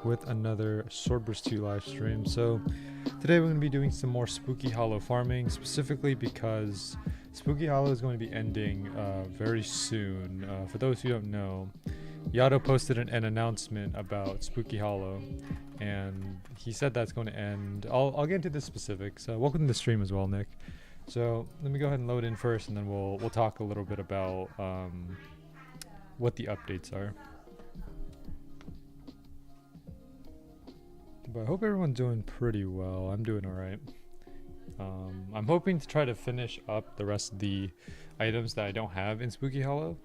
with another Swordburst 2 live stream. So today we're going to be doing some more Spooky Hollow farming, specifically because Spooky Hollow is going to be ending very soon. For those who don't know, Yato posted an announcement about Spooky Hollow, and he said that's going to end. I'll get into the specifics. Welcome to the stream as well, Nick. So let me go ahead and load in first, and then we'll talk a little bit about what the updates are. But I hope everyone's doing pretty well. I'm doing alright. I'm hoping to try to finish up the rest of the items that I don't have in Spooky Hollow.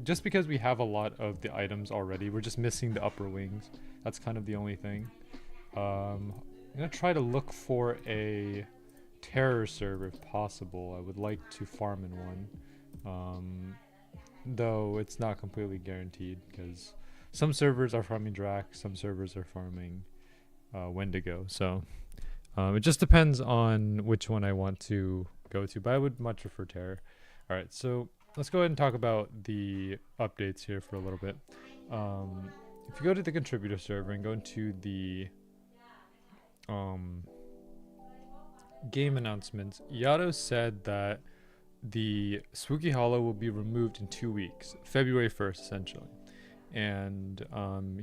Just because we have a lot of the items already, we're just missing the upper wings. That's kind of the only thing. I'm gonna try to look for a terror server if possible. I would like to farm in one. Though it's not completely guaranteed because some servers are farming Drac, some servers are farming Wendigo. So it just depends on which one I want to go to, but I would much prefer Terror. Alright, so let's go ahead and talk about the updates here for a little bit. If you go to the contributor server and go into the game announcements, Yato said that the Spooky Hollow will be removed in 2 weeks, February 1st essentially. And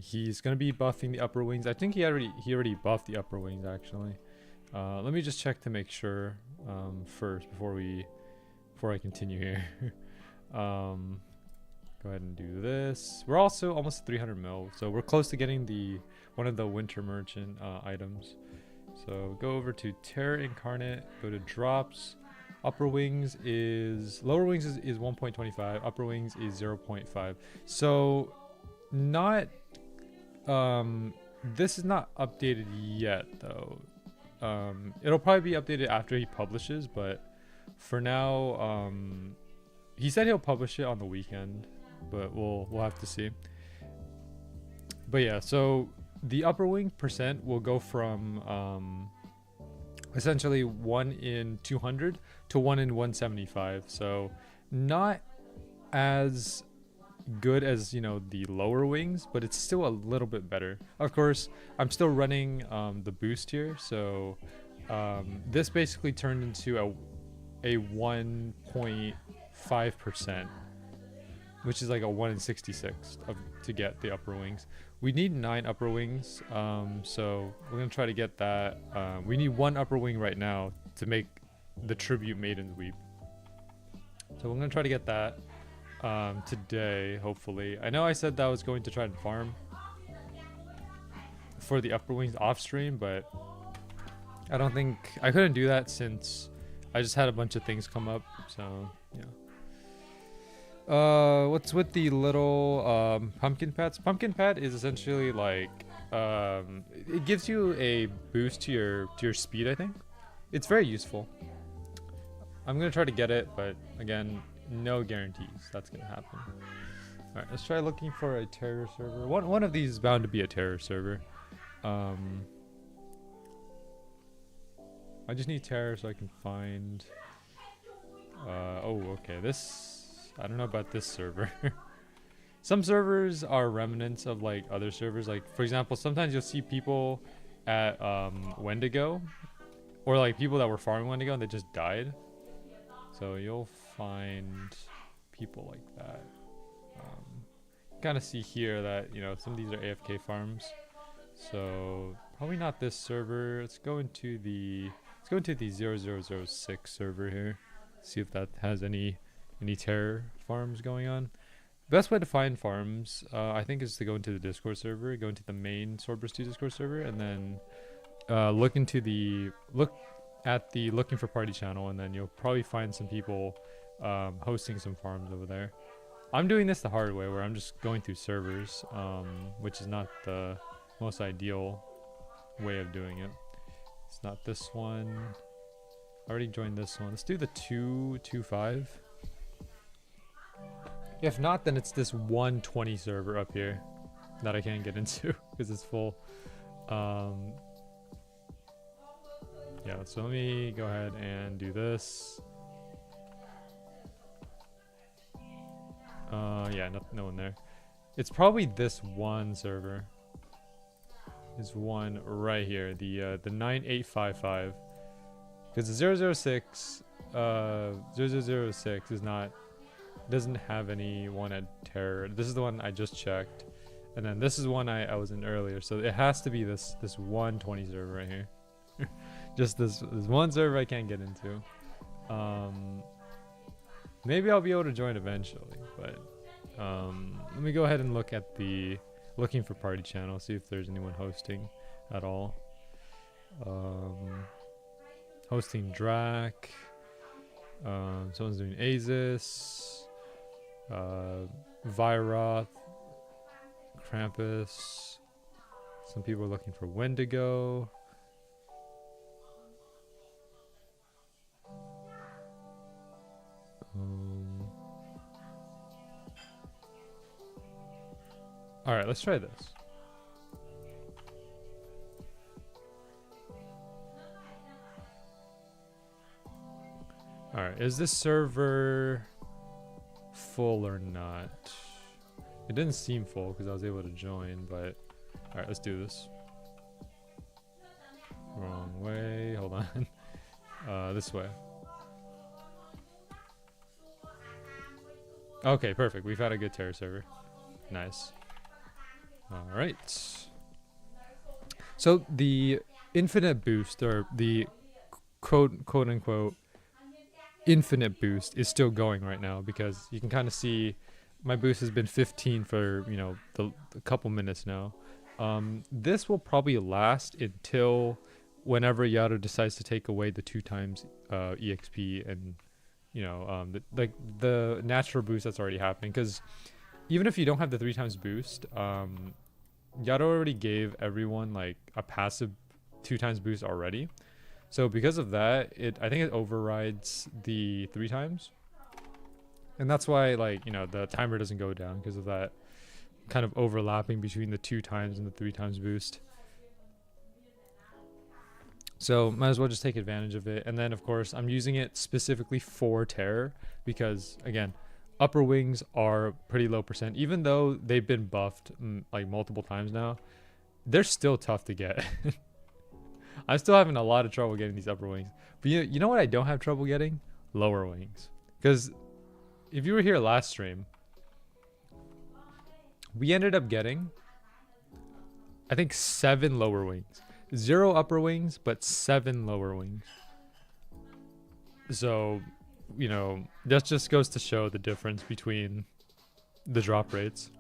he's gonna be buffing the upper wings. I think he already buffed the upper wings actually. Let me just check to make sure first before I continue here. Go ahead and do this. We're also almost 300 mil, so we're close to getting one of the Winter Merchant items. So go over to Terror Incarnate, go to drops. Lower wings is 1.25, upper wings is 0.5. So not this is not updated yet though. It'll probably be updated after he publishes, but for now he said he'll publish it on the weekend, but we'll have to see. But yeah, so the upper wing percent will go from essentially 1 in 200 to 1 in 175. So not as good as, you know, the lower wings, but it's still a little bit better. Of course, I'm still running the boost here, so this basically turned into a 1.5%, which is like a 1 in 66 to get the upper wings. We need 9 upper wings, so we're gonna try to get that. We need 1 upper wing right now to make the Tribute Maiden's Weep. So we're gonna try to get that today, hopefully. I know I said that I was going to try and farm for the upper wings off stream, but I don't think I couldn't do that since I just had a bunch of things come up. So yeah. What's with the little pumpkin pads? Pumpkin pad is essentially like it gives you a boost to your speed. I think it's very useful. I'm gonna try to get it, but again, no guarantees that's gonna happen. All right, let's try looking for a terror server. One of these is bound to be a terror server. I just need terror so I can find. Oh, okay. I don't know about this server. Some servers are remnants of like other servers. Like for example, sometimes you'll see people at Wendigo, or like people that were farming Wendigo and they just died. So you'll find people like that. Kind of see here that, you know, some of these are AFK farms. So probably not this server. Let's go into the 0006 server here. See if that has any terror farms going on. Best way to find farms, I think, is to go into the Discord server, go into the main Swordburst 2 Discord server, and then look at the looking for party channel, and then you'll probably find some people hosting some farms over there. I'm doing this the hard way, where I'm just going through servers, which is not the most ideal way of doing it. It's not this one. I already joined this one. Let's do the 225. If not, then it's this 120 server up here that I can't get into because it's full. Yeah, so let me go ahead and do this. Yeah, no one there. It's probably this one server. is one right here, the 9855, because the 006 0006 is not, doesn't have any one at terror. This is the one I just checked, and then this is one I was in earlier, so it has to be this 120 server right here. Just this one server I can't get into. Maybe I'll be able to join eventually, but let me go ahead and look at the looking for party channel, see if there's anyone hosting at all. Hosting Drac. Someone's doing Azus. Vyroth. Krampus. Some people are looking for Wendigo. Alright, let's try this. Alright, is this server full or not? It didn't seem full because I was able to join, but alright, let's do this. Wrong way, hold on. This way. Okay, perfect. We've had a good terror server. Nice. Alright. So the infinite boost, or the quote unquote infinite boost, is still going right now, because you can kind of see my boost has been 15 for, you know, a couple minutes now. This will probably last until whenever Yato decides to take away the 2 times EXP and, you know, the natural boost that's already happening. Because even if you don't have the 3 times boost, Yato already gave everyone like a passive 2 times boost already. So because of that, I think it overrides the 3 times. And that's why, like, you know, the timer doesn't go down, because of that kind of overlapping between the 2 times and the 3 times boost. So might as well just take advantage of it. And then, of course, I'm using it specifically for terror because, again, upper wings are pretty low percent. Even though they've been buffed like multiple times now, they're still tough to get. I'm still having a lot of trouble getting these upper wings. But you know what I don't have trouble getting? Lower wings. Because if you were here last stream, we ended up getting, I think, 7 lower wings. 0 upper wings, but 7 lower wings. So, you know, that just goes to show the difference between the drop rates.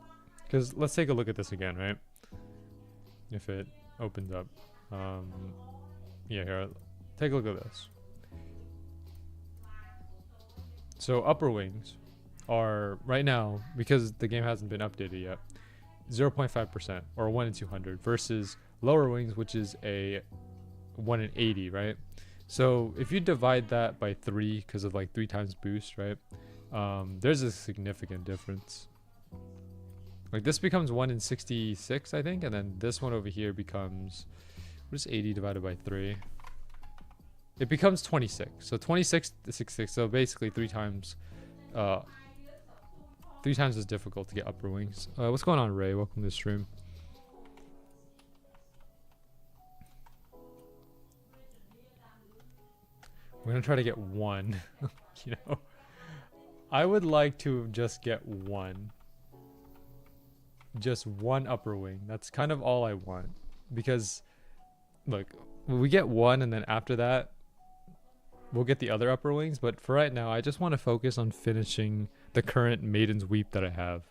Because let's take a look at this again, right? If it opens up. Yeah, here, take a look at this. So upper wings are, right now, because the game hasn't been updated yet, 0.5% or 1 in 200 versus lower wings, which is a 1 in 80, right? So if you divide that by 3 because of like 3 times boost, right? There's a significant difference. Like this becomes 1 in 66, I think, and then this one over here becomes, what is 80 divided by 3? It becomes 26. So 26 to 66. So basically 3 times, 3 times as difficult to get upper wings. What's going on, Ray? Welcome to the stream. We're gonna try to get 1. You know, I would like to just get 1. Just 1 upper wing. That's kind of all I want. Because, look, we get 1, and then after that, we'll get the other upper wings. But for right now, I just want to focus on finishing the current Maiden's Weep that I have.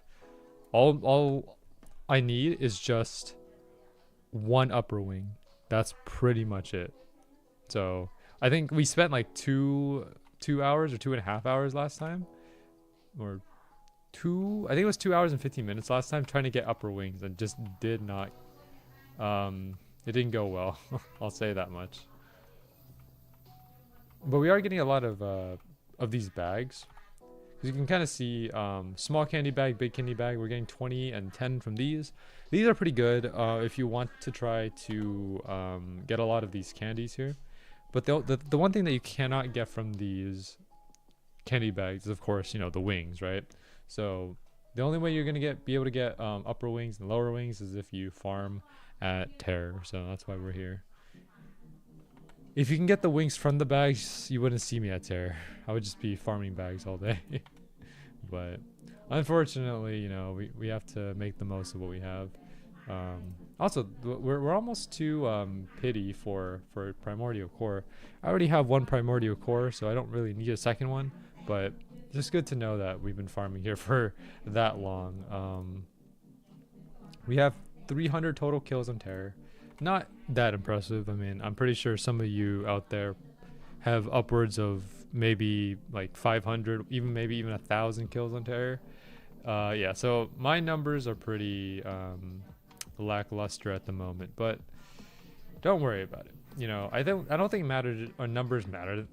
All I need is just 1 upper wing. That's pretty much it. So I think we spent like 2 hours or 2.5 hours last time, or I think it was 2 hours and 15 minutes last time trying to get upper wings, and just did not, it didn't go well. I'll say that much. But we are getting a lot of these bags. You can kind of see small candy bag, big candy bag. We're getting 20 and 10 from these. These are pretty good if you want to try to get a lot of these candies here. But the one thing that you cannot get from these candy bags is, of course, you know, the wings, right? So the only way you're gonna be able to get upper wings and lower wings is if you farm at Terror, so that's why we're here. If you can get the wings from the bags, you wouldn't see me at Terror. I would just be farming bags all day. But unfortunately, you know, we have to make the most of what we have. Also, we're almost to pity for primordial core. I already have one primordial core, so I don't really need a second one. But just good to know that we've been farming here for that long. We have 300 total kills on Terror. Not that impressive. I mean, I'm pretty sure some of you out there have upwards of maybe like 500, maybe even 1,000 kills on Terror. Yeah, so my numbers are pretty lackluster at the moment, but don't worry about it. You know, I don't think numbers matter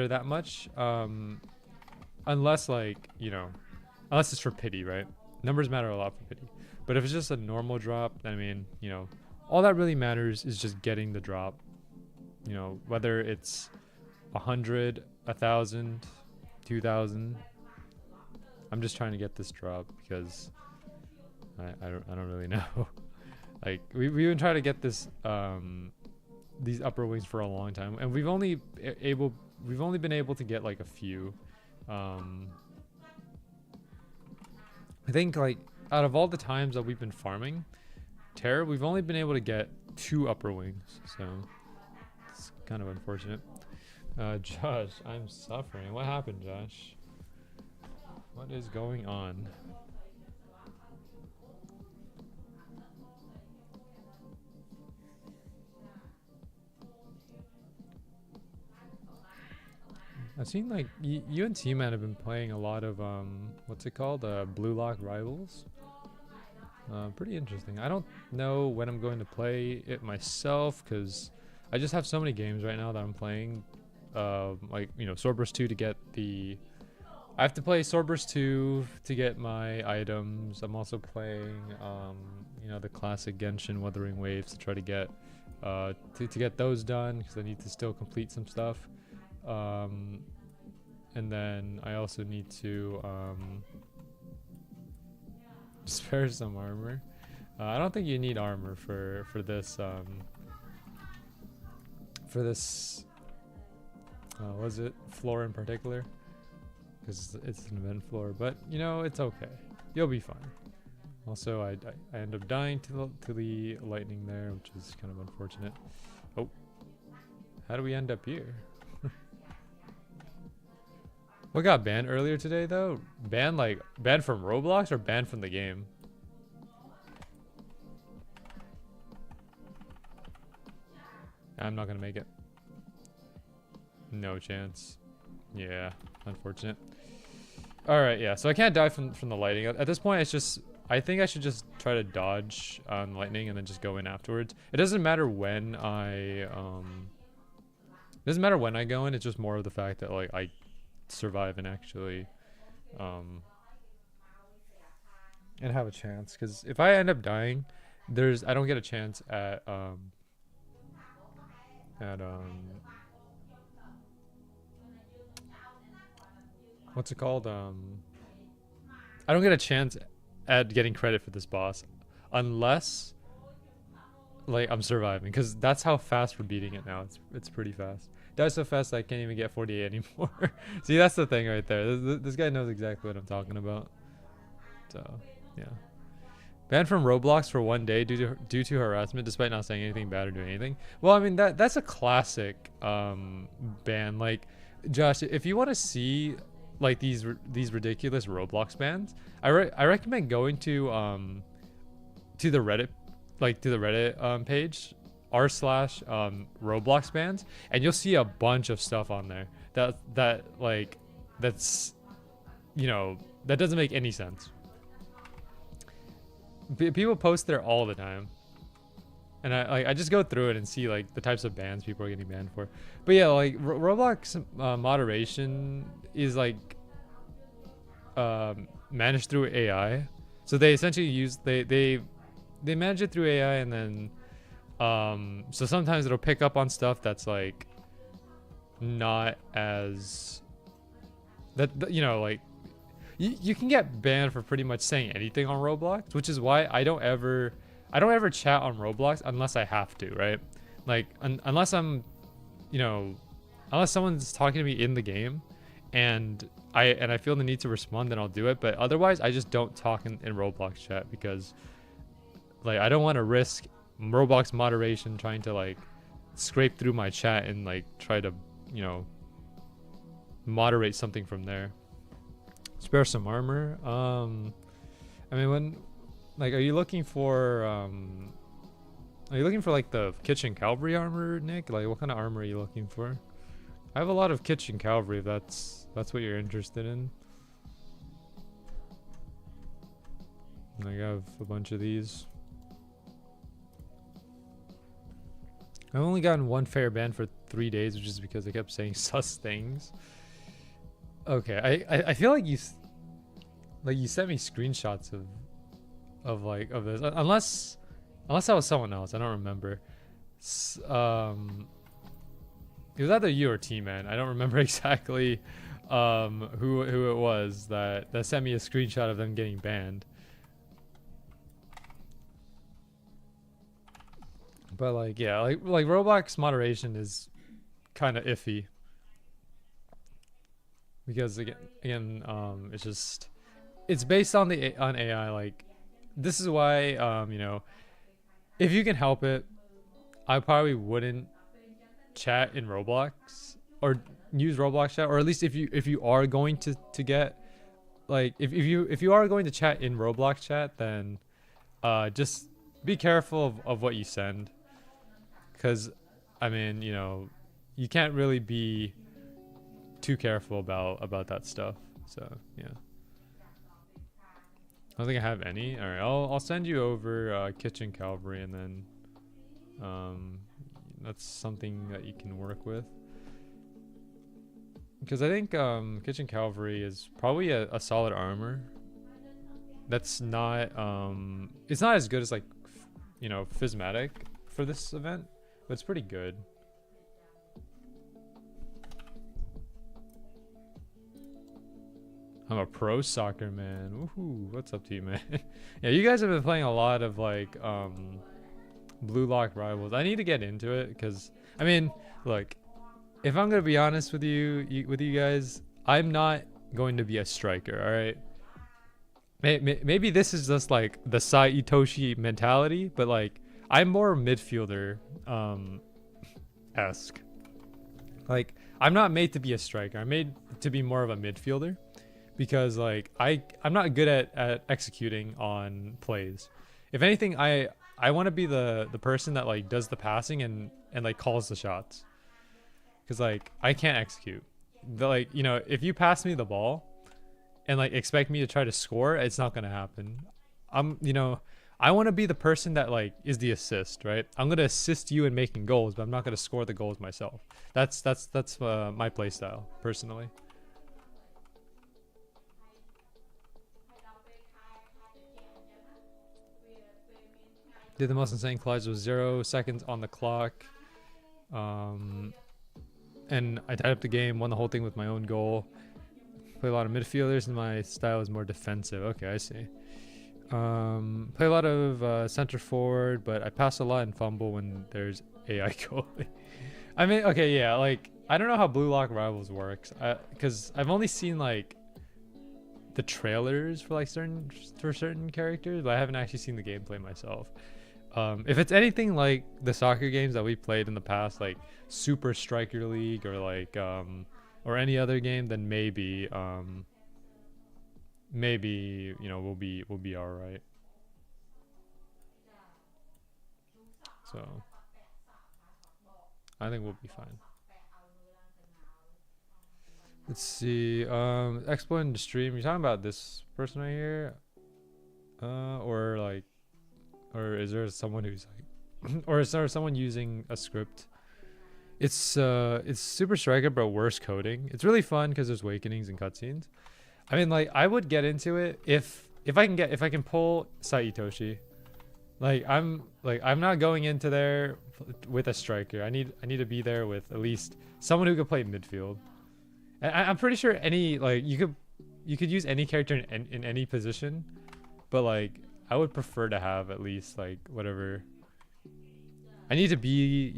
that much, unless, like, you know, unless it's for pity, right? Numbers matter a lot for pity. But if it's just a normal drop, I mean, you know, all that really matters is just getting the drop. You know, whether it's 100, 1,000, 2,000. I'm just trying to get this drop because I don't really know. Like we've been trying to get this these upper wings for a long time, and we've only been able to get like a few. I think, like, out of all the times that we've been farming Terror, we've only been able to get 2 upper wings, so it's kind of unfortunate. Josh, I'm suffering. What happened, Josh? What is going on? I've seen, like, you and T-Man have been playing a lot of what's it called? Blue Lock Rivals. Pretty interesting. I don't know when I'm going to play it myself because I just have so many games right now that I'm playing. Like, you know, Swordburst 2 to get the... I have to play Swordburst 2 to get my items. I'm also playing, you know, the classic Genshin Wuthering Waves to try to get those done because I need to still complete some stuff. And then I also need to spare some armor. I don't think you need armor for this was it floor in particular, because it's an event floor, but you know, it's okay, you'll be fine. Also, I end up dying to the lightning there, which is kind of unfortunate. Oh, how do we end up here? What got banned earlier today though? Banned from Roblox or banned from the game? I'm not gonna make it. No chance. Yeah, unfortunate. Alright, yeah, so I can't die from the lightning. At this point, it's just... I think I should just try to dodge on lightning and then just go in afterwards. It doesn't matter when I... It doesn't matter when I go in, it's just more of the fact that, like, I survive and actually... and have a chance. Because if I end up dying, I don't get a chance at... what's it called? I don't get a chance at getting credit for this boss unless, like, I'm surviving, because that's how fast we're beating it now. It's pretty fast. That's so fast I can't even get 48 anymore. See, that's the thing right there. This guy knows exactly what I'm talking about. So, yeah. Banned from Roblox for 1 day due to harassment, despite not saying anything bad or doing anything. Well, I mean, that's a classic ban. Like, Josh, if you want to see like these ridiculous Roblox bans, I recommend going to the Reddit, page r/Roblox bans, and you'll see a bunch of stuff on there that's you know, that doesn't make any sense. People post there all the time, and I just go through it and see like the types of bans people are getting banned for. But yeah, like Roblox moderation is like managed through AI. So they essentially use they manage it through AI, and then so sometimes it'll pick up on stuff that's like not as that, you know, like you can get banned for pretty much saying anything on Roblox, which is why I don't ever I don't ever chat on Roblox unless I have to, right? Like unless I'm, you know, unless someone's talking to me in the game, and I feel the need to respond, then I'll do it. But otherwise, I just don't talk in Roblox chat because, like, I don't want to risk Roblox moderation trying to like scrape through my chat and like try to, you know, moderate something from there. Spare some armor. I mean, when, like, are you looking for like the kitchen cavalry armor, Nick? Like, what kind of armor are you looking for? I have a lot of kitchen cavalry if that's what you're interested in. And I have a bunch of these. I've only gotten one fair ban for 3 days, which is because I kept saying sus things. Okay, I feel like you sent me screenshots of this, unless that was someone else. I don't remember. It was either you or T-Man. I don't remember exactly who it was that sent me a screenshot of them getting banned. But like, yeah, like Roblox moderation is kind of iffy because again, it's based on AI. Like, this is why you know, if you can help it, I probably wouldn't chat in Roblox or use Roblox chat, or at least if you are going to get, like, if you are going to chat in Roblox chat, then just be careful of what you send. Because, I mean, you know, you can't really be too careful about that stuff. So, yeah. I don't think I have any. All right, I'll send you over Kitchen Cavalry, and then that's something that you can work with. Because I think Kitchen Cavalry is probably a solid armor. That's not it's not as good as, like, you know, Physmatic for this event. But it's pretty good. I'm a pro soccer man. Woohoo! What's up to you, man? Yeah, you guys have been playing a lot of like Blue Lock Rivals. I need to get into it because, I mean, look, if I'm gonna be honest with you guys, I'm not going to be a striker. All right. Maybe this is just like the Sai Itoshi mentality, but like, I'm more midfielder esque. Like, I'm not made to be a striker. I'm made to be more of a midfielder because, like, I'm not good at executing on plays. If anything, I want to be the person that like does the passing and like calls the shots. Cause like I can't execute. Like, you know, if you pass me the ball and like expect me to try to score, it's not gonna happen. You know, I want to be the person that like is the assist, right? I'm gonna assist you in making goals, but I'm not gonna score the goals myself. That's my play style personally. Did the most insane collides with 0 seconds on the clock, and I tied up the game, won the whole thing with my own goal. Play a lot of midfielders, and my style is more defensive. Okay, I see. Play a lot of center forward, but I pass a lot and fumble when there's AI goalie. I mean, okay, yeah, like, I don't know how Blue Lock Rivals works, because I've only seen like the trailers for like certain characters, but I haven't actually seen the gameplay myself. If it's anything like the soccer games that we played in the past, like Super Striker League or like or any other game, then maybe you know, we'll be all right. So I think we'll be fine. Let's see. Exploit the stream. You're talking about this person right here, or is there someone who's like, or is there someone using a script? It's Super Striker, but worse coding. It's really fun because there's awakenings and cutscenes. I mean, like, I would get into it if I can pull Saitoshi. Like, I'm not going into there with a striker. I need to be there with at least someone who could play midfield. And I'm pretty sure any, like, you could use any character in any position, but like, I would prefer to have at least like whatever. I need to be,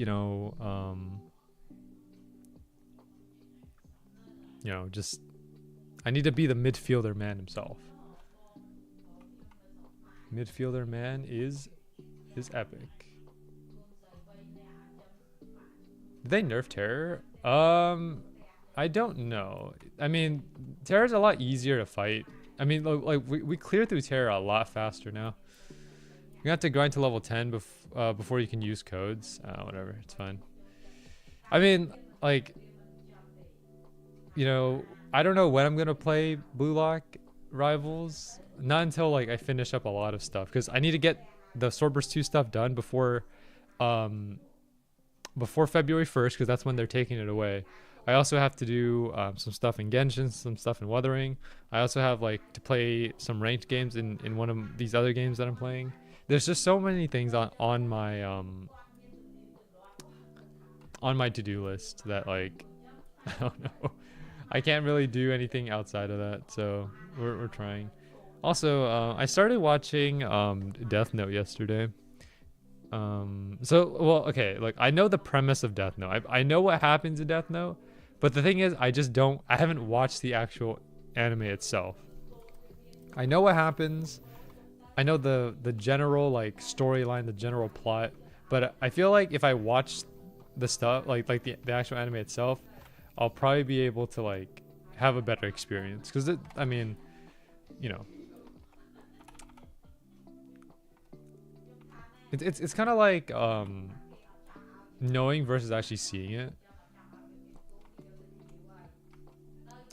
just I need to be the midfielder man himself. Midfielder man is epic. Did they nerf Terror? I don't know. I mean, Terror's a lot easier to fight. I mean, like we clear through Terror a lot faster now. You have to grind to level 10 before you can use codes. Whatever, it's fine. I mean, like, I don't know when I'm gonna play Blue Lock Rivals. Not until like I finish up a lot of stuff, because I need to get the Swordburst 2 stuff done before February 1st, because that's when they're taking it away. I also have to do some stuff in Genshin, some stuff in Wuthering. I also have like to play some ranked games in one of these other games that I'm playing. There's just so many things on my to-do list that, like, I don't know. I can't really do anything outside of that, so we're trying. Also, I started watching Death Note yesterday. Okay, like, I know the premise of Death Note. I know what happens in Death Note, but the thing is, I haven't watched the actual anime itself. I know what happens. I know the general, like, storyline, the general plot, but I feel like if I watch the stuff, like the actual anime itself, I'll probably be able to, like, have a better experience. Because, I mean, it's kind of like knowing versus actually seeing it.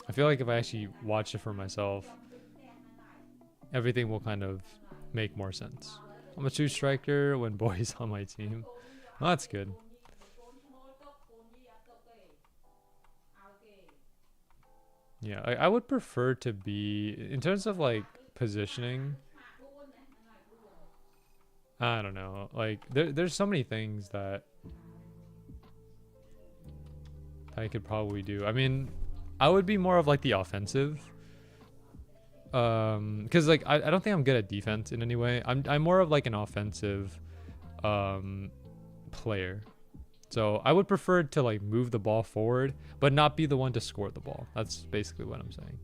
I feel like if I actually watch it for myself, everything will kind of make more sense. I'm a 2 striker when boys on my team. Well, that's good. Yeah, I would prefer to be, in terms of like positioning, I don't know, like there's so many things that I could probably do. I mean, I would be more of like the offensive, because like I don't think I'm good at defense in any way. I'm more of like an offensive player. So I would prefer to like move the ball forward, but not be the one to score the ball. That's basically what I'm saying.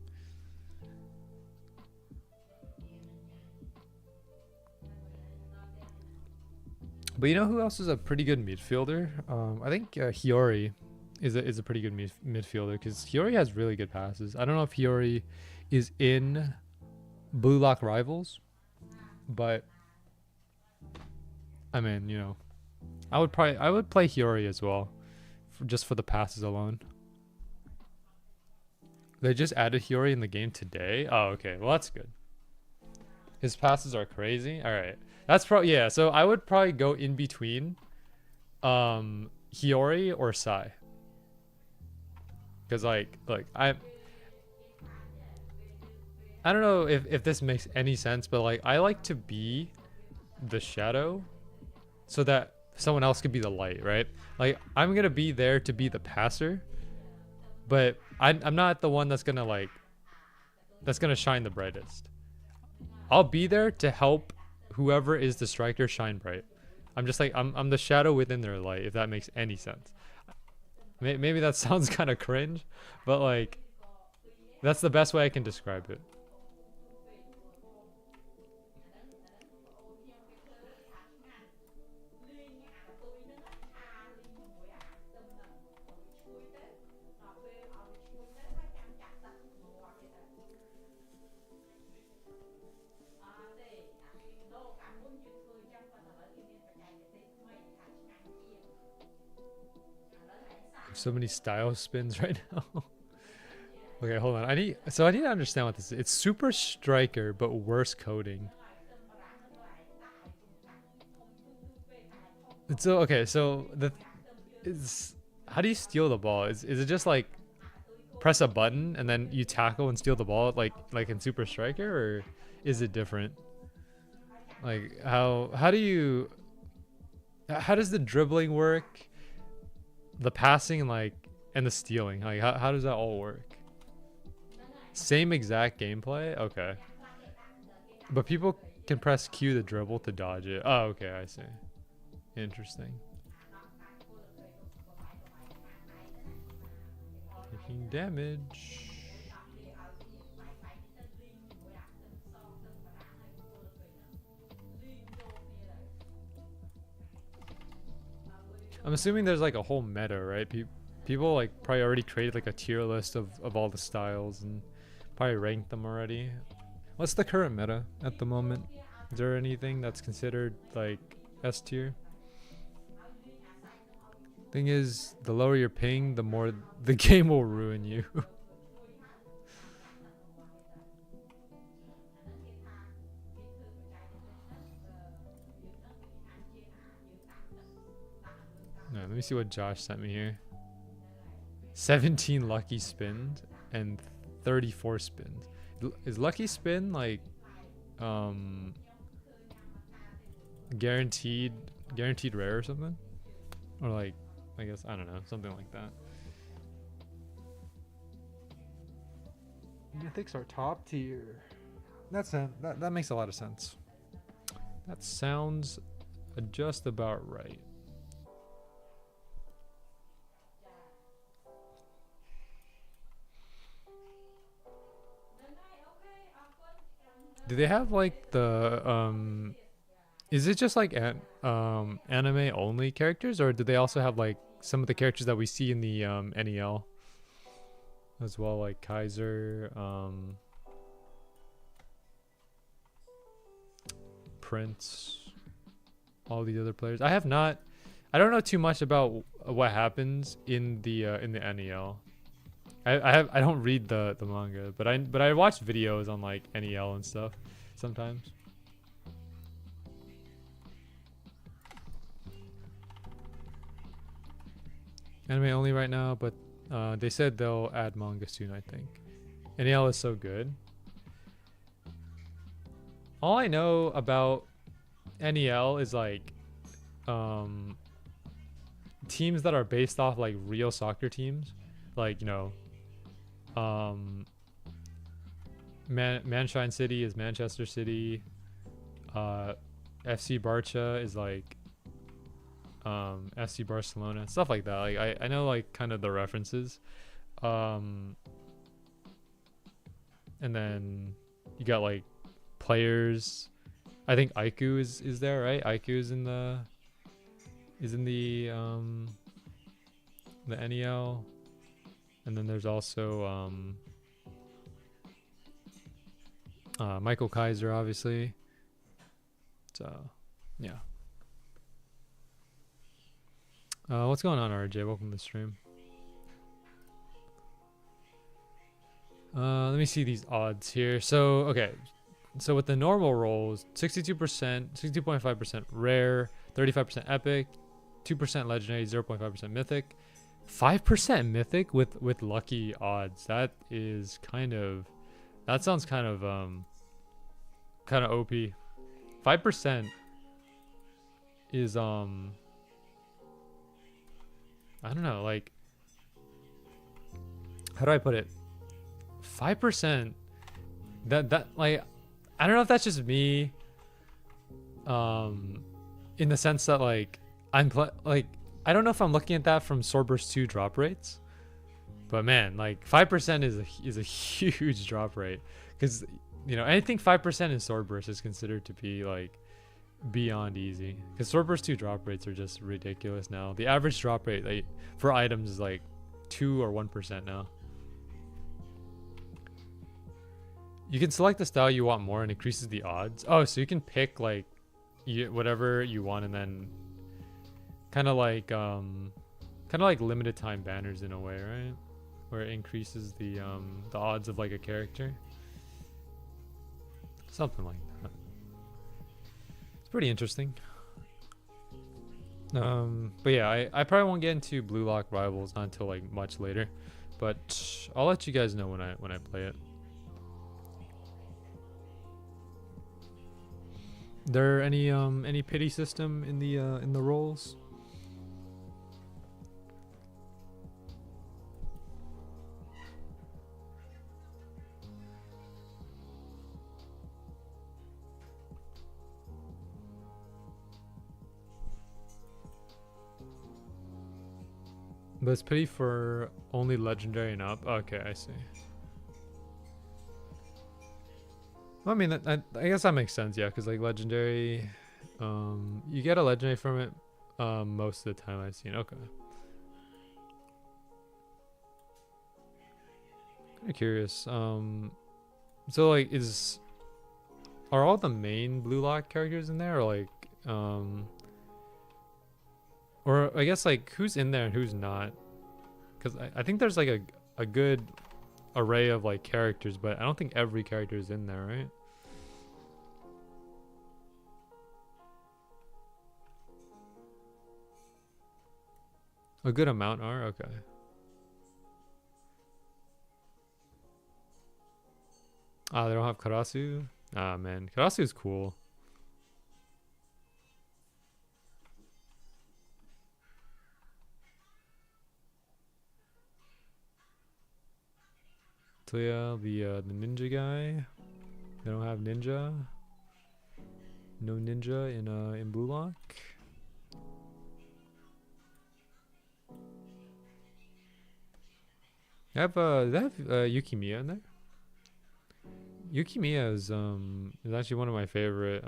But you know who else is a pretty good midfielder? I think Hiyori is a pretty good midfielder, because Hiyori has really good passes. I don't know if Hiyori is in Blue Lock Rivals, but I mean, I would play Hiyori as well, just for the passes alone. They just added Hiyori in the game today. Oh, okay. Well, that's good. His passes are crazy. All right. That's probably, yeah. So I would probably go in between Hiyori or Sai. Because like I don't know if this makes any sense, but like I like to be the shadow so that someone else could be the light, right? Like I'm gonna be there to be the passer, but I'm not the one that's gonna shine the brightest. I'll be there to help whoever is the striker shine bright. I'm just like I'm the shadow within their light, if that makes any sense. Maybe that sounds kind of cringe, but like that's the best way I can describe it. So many style spins right now. Okay, hold on. I need to understand what this is. It's Super Striker, but worse coding. So okay, so how do you steal the ball? Is it just like press a button and then you tackle and steal the ball like in Super Striker, or is it different? Like how does the dribbling work? The passing and the stealing, like how does that all work? Same exact gameplay? Okay. But people can press Q to dribble to dodge it. Oh, okay, I see. Interesting. Taking damage. I'm assuming there's like a whole meta, right? People like probably already created like a tier list of all the styles and probably ranked them already. What's the current meta at the moment? Is there anything that's considered like S tier? Thing is, the lower your ping, the more the game will ruin you. No, let me see what Josh sent me here. 17 lucky spins and 34 spins. Is lucky spin like guaranteed rare or something? Or like, I guess, I don't know, something like that. Mythics are top tier. That makes a lot of sense. That sounds just about right. Do they have like the is it just like anime only characters, or do they also have like some of the characters that we see in the NEL as well, like Kaiser, Prince, all these other players? I don't know too much about what happens in the NEL. I don't read the manga, but I watch videos on like NEL and stuff sometimes. Anime only right now, but they said they'll add manga soon, I think. NEL is so good. All I know about NEL is like teams that are based off like real soccer teams, like, you know, Manshine City is Manchester City, FC Barça is like FC Barcelona, stuff like that. Like I know like kind of the references, and then you got like players. I think Aiku is there, right? Aiku is in the NEL, and then there's also Michael Kaiser, obviously. So yeah. What's going on, RJ? Welcome to the stream. Let me see these odds here. So, okay. So with the normal rolls, 62%, 62.5% rare, 35% epic, 2% legendary, 0.5% mythic, 5% mythic with lucky odds. That sounds kind of OP. 5% is I don't know, like, how do I put it? 5%, that like, I don't know if that's just me, in the sense that like like, I don't know if I'm looking at that from Swordburst 2 drop rates, but man, like 5% is a huge drop rate, because, you know, anything 5% in Swordburst is considered to be like beyond easy, because Swordburst 2 drop rates are just ridiculous now. The average drop rate, like, for items is like 2 or 1% now. You can select the style you want more and increases the odds. Oh, so you can pick like whatever you want, and then kind of like limited time banners in a way, right? Where it increases the odds of like a character. Something like that. It's pretty interesting. But yeah, I probably won't get into Blue Lock Rivals not until like much later, but I'll let you guys know when I play it. There any pity system in the rolls? But it's pity for only legendary and up. Okay, I see. Well, I mean, I guess that makes sense, yeah, because like legendary, you get a legendary from it most of the time I've seen. Okay. Kind of curious. So like, are all the main blue lock characters in there, or like, or I guess like who's in there and who's not? Because I think there's like a good array of like characters, but I don't think every character is in there, right? A good amount are? Okay. Ah, they don't have Karasu? Ah, man. Karasu is cool. So yeah, the ninja guy. They don't have ninja. No ninja in Blue Lock. They have Yukimiya in there. Yukimiya is actually one of my favorite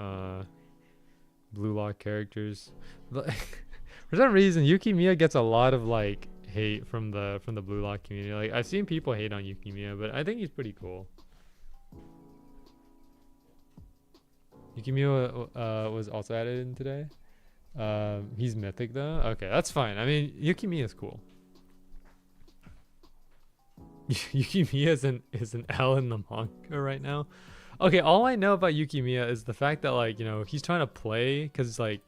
Blue Lock characters. For some reason, Yukimiya gets a lot of like hate from the Blue Lock community. Like I've seen people hate on Yukimiya, but I think he's pretty cool. Yukimiya was also added in today. He's mythic though. Okay, that's fine. I mean, Yukimiya is cool. Yukimiya is an L in the manga right now. Okay, all I know about Yukimiya is the fact that like, you know, he's trying to play because it's like,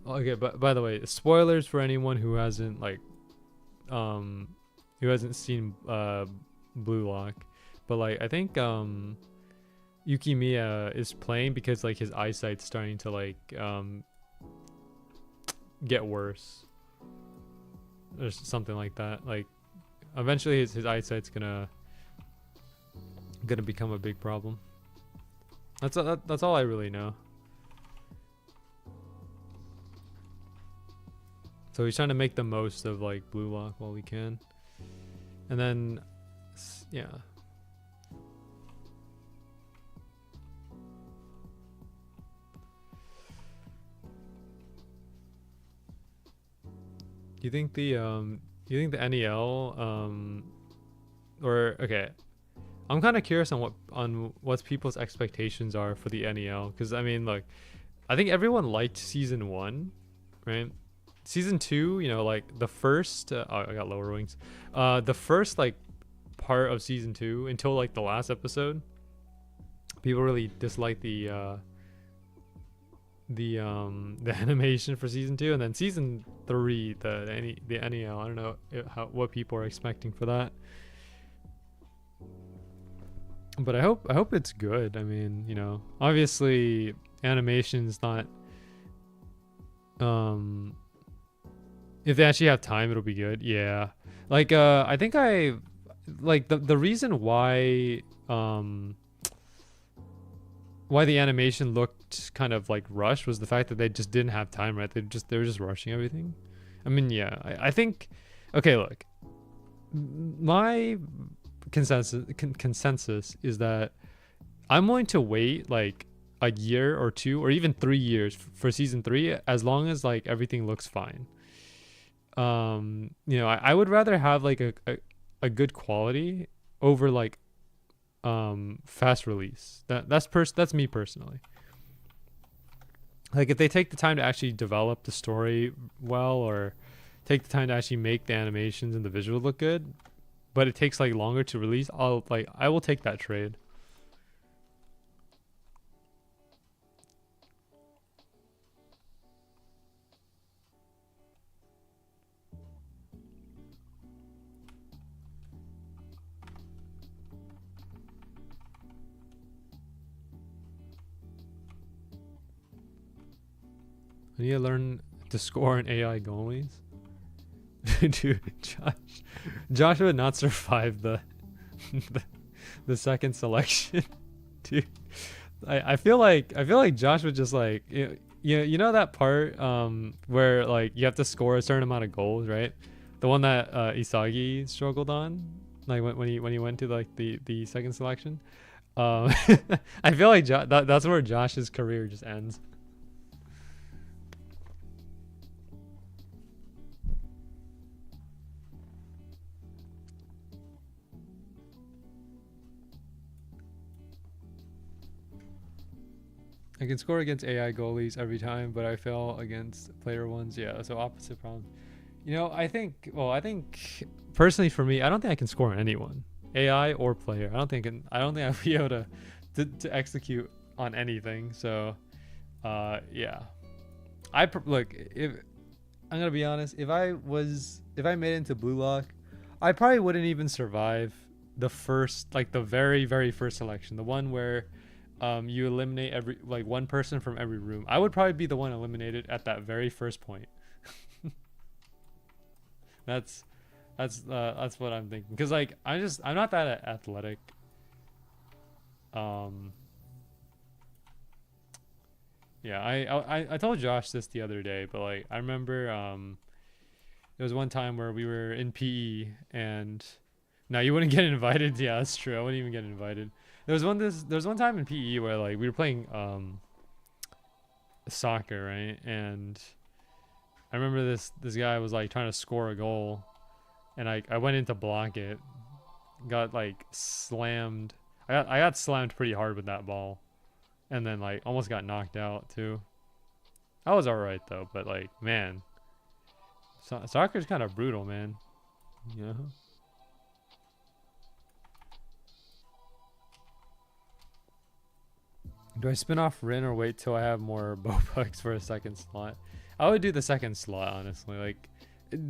okay, but by the way, spoilers for anyone who hasn't like who hasn't seen Blue Lock, but like I think Yukimiya is playing because like his eyesight's starting to like get worse or something like that. Like eventually his eyesight's gonna become a big problem. That's all I really know. So he's trying to make the most of like Blue Lock while he can. And then yeah. Do you think the NEL or okay, I'm kind of curious on what people's expectations are for the NEL, because I mean, look, I think everyone liked season 1, right? Season 2, you know, like the first oh, I got lower wings. The first like part of season 2 until like the last episode, people really disliked the animation for season 2, and then season 3 the NEL, I don't know what people are expecting for that, but I hope it's good. I mean, you know, obviously animation's not if they actually have time it'll be good. Yeah, like I think I like the reason why the animation looked kind of like rushed was the fact that they just didn't have time, right? They were just rushing everything. I mean, yeah, I think, okay, look, my consensus is that I'm willing to wait like a year or 2 or even 3 years for season 3 as long as like everything looks fine. You know, I would rather have like a good quality over like fast release. That's me personally. Like if they take the time to actually develop the story well, or take the time to actually make the animations and the visual look good, but it takes like longer to release, I will take that trade. I need to learn to score in AI goalies. Dude, Josh would not survive the second selection. Dude, I feel like Josh would just like, you know that part where like you have to score a certain amount of goals, right? The one that Isagi struggled on, like when he went to like the second selection. I feel like that's where Josh's career just ends. I can score against AI goalies every time, but I fail against player ones. Yeah, so opposite problem. You know, I think personally for me, I don't think I can score on anyone, AI or player. I don't think I'll be able to execute on anything. So, yeah. Look, if I'm gonna be honest, if I made it into Blue Lock, I probably wouldn't even survive the very very first selection, the one where you eliminate one person from every room. I would probably be the one eliminated at that very first point. That's what I'm thinking, because like I'm not that athletic. Yeah, I told Josh this the other day, but like I remember there was one time where we were in PE and now you wouldn't get invited. Yeah, that's true. I wouldn't even get invited. There was one time in PE where like we were playing soccer, right? And I remember this guy was like trying to score a goal, and I went in to block it, got like slammed. I got slammed pretty hard with that ball, and then like almost got knocked out too. I was alright though, but like man, soccer's kind of brutal, man. You know. Do I spin off Rin or wait till I have more Bobucks for a second slot? I would do the second slot, honestly. Like,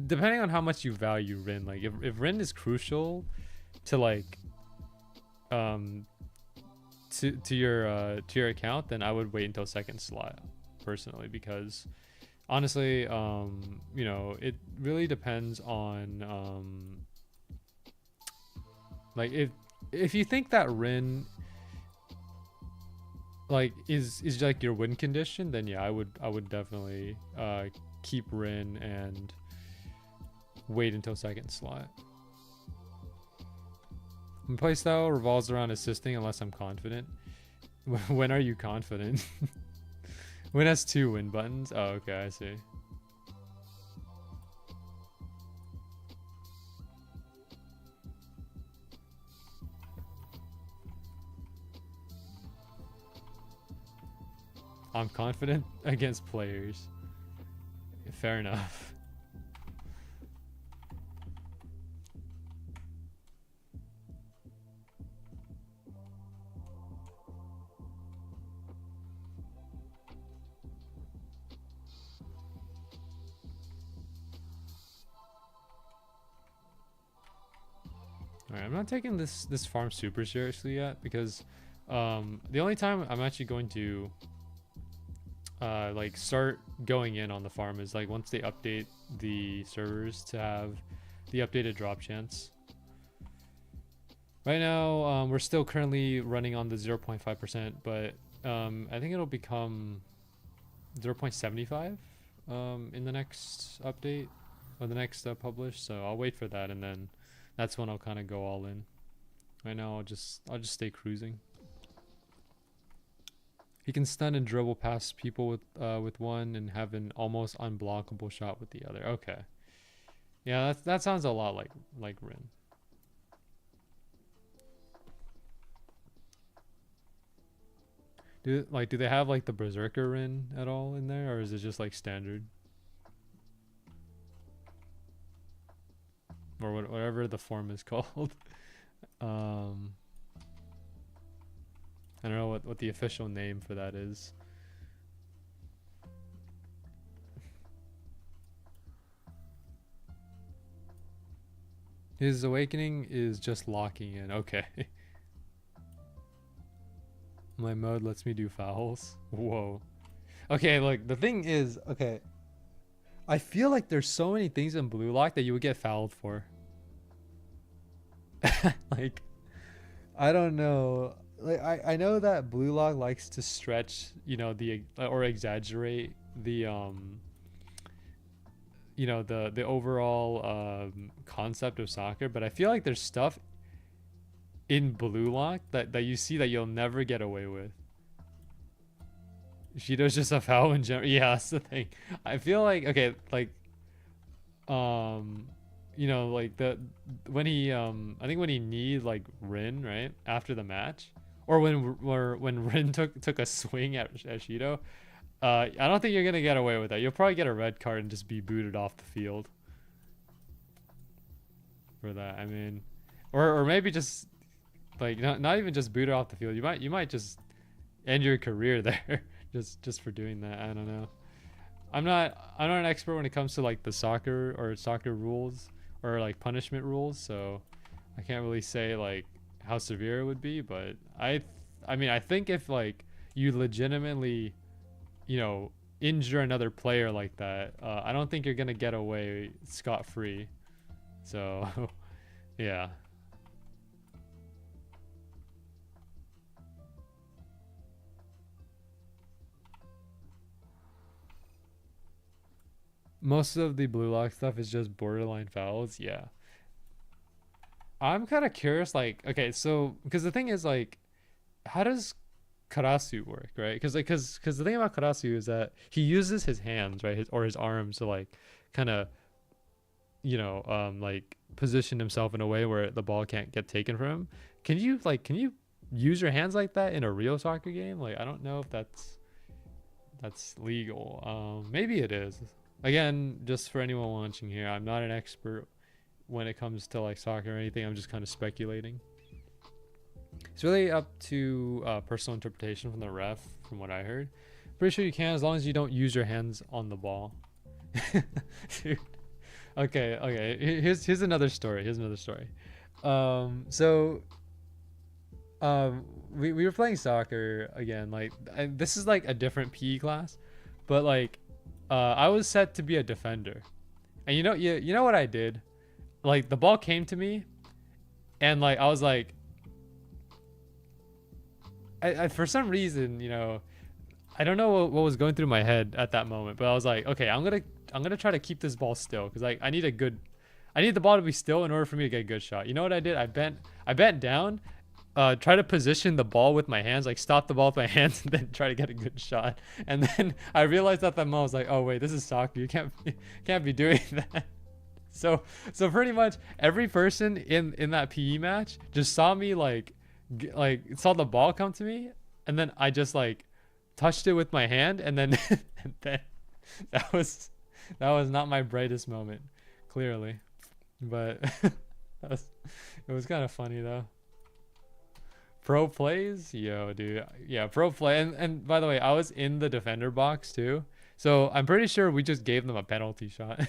depending on how much you value Rin. Like, if Rin is crucial to like, to your account, then I would wait until second slot, personally, because honestly, you know, it really depends on like if you think that Rin like is like your win condition, then yeah, I would definitely keep Rin and wait until second slot. My playstyle revolves around assisting unless I'm confident. When are you confident? Win has 2 win buttons. Oh, okay, I see. I'm confident against players. Fair enough. Alright, I'm not taking this farm super seriously yet, because the only time I'm actually going to like start going in on the farm is like once they update the servers to have the updated drop chance. Right now we're still currently running on the 0.5%, but I think it'll become 0.75 in the next update or the next publish, so I'll wait for that, and then that's when I'll kind of go all in. Right now I'll just stay cruising. He can stun and dribble past people with one and have an almost unblockable shot with the other. Okay. Yeah, that sounds a lot like Rin. Do they have like the Berserker Rin at all in there, or is it just like standard? Or whatever the form is called. I don't know what the official name for that is. His awakening is just locking in. Okay. My mode lets me do fouls. Whoa. Okay, look, the thing is, okay, I feel like there's so many things in Blue Lock that you would get fouled for. Like, I don't know. Like, I know that Blue Lock likes to stretch, you know, or exaggerate the you know, the overall concept of soccer, but I feel like there's stuff in Blue Lock that you see that you'll never get away with. Shido's just a foul in general. Yeah, that's the thing. I feel like, okay, like, you know, like when he I think when he kneed like Rin right after the match, or when Rin took a swing at Shido, I don't think you're gonna get away with that. You'll probably get a red card and just be booted off the field for that. I mean, or maybe just like not even just booted off the field. You might just end your career there just for doing that. I don't know. I'm not an expert when it comes to like the soccer rules or like punishment rules, so I can't really say like how severe it would be, but I mean I think if like you legitimately, you know, injure another player like that, I don't think you're gonna get away scot-free. So yeah. Most of the Blue Lock stuff is just borderline fouls. Yeah. I'm kind of curious, like, okay, so, because the thing is, like, how does Karasu work, right? Because the thing about Karasu is that he uses his hands, right, his arms to, like, kind of, you know, like, position himself in a way where the ball can't get taken from him. Can you use your hands like that in a real soccer game? Like, I don't know if that's legal. Maybe it is. Again, just for anyone watching here, I'm not an expert when it comes to like soccer or anything. I'm just kind of speculating. It's really up to personal interpretation from the ref, from what I heard. Pretty sure you can, as long as you don't use your hands on the ball. Dude. Okay. Here's another story. We were playing soccer again. Like, this is like a different PE class, but like, I was set to be a defender, and you know what I did? Like, the ball came to me, and like I was like, I for some reason, you know, I don't know what was going through my head at that moment, but I was like, okay, I'm gonna try to keep this ball still, because like I need the ball to be still in order for me to get a good shot. You know what I did? I bent down, try to position the ball with my hands, like stop the ball with my hands, and then try to get a good shot. And then I realized at that moment, I was like, oh wait, this is soccer. You can't be doing that. So pretty much every person in that PE match just saw me like saw the ball come to me, and then I just like touched it with my hand, and then and then that was not my brightest moment, clearly, but it was kind of funny though. Pro plays, yo, dude, yeah, pro play, and by the way, I was in the defender box too, so I'm pretty sure we just gave them a penalty shot.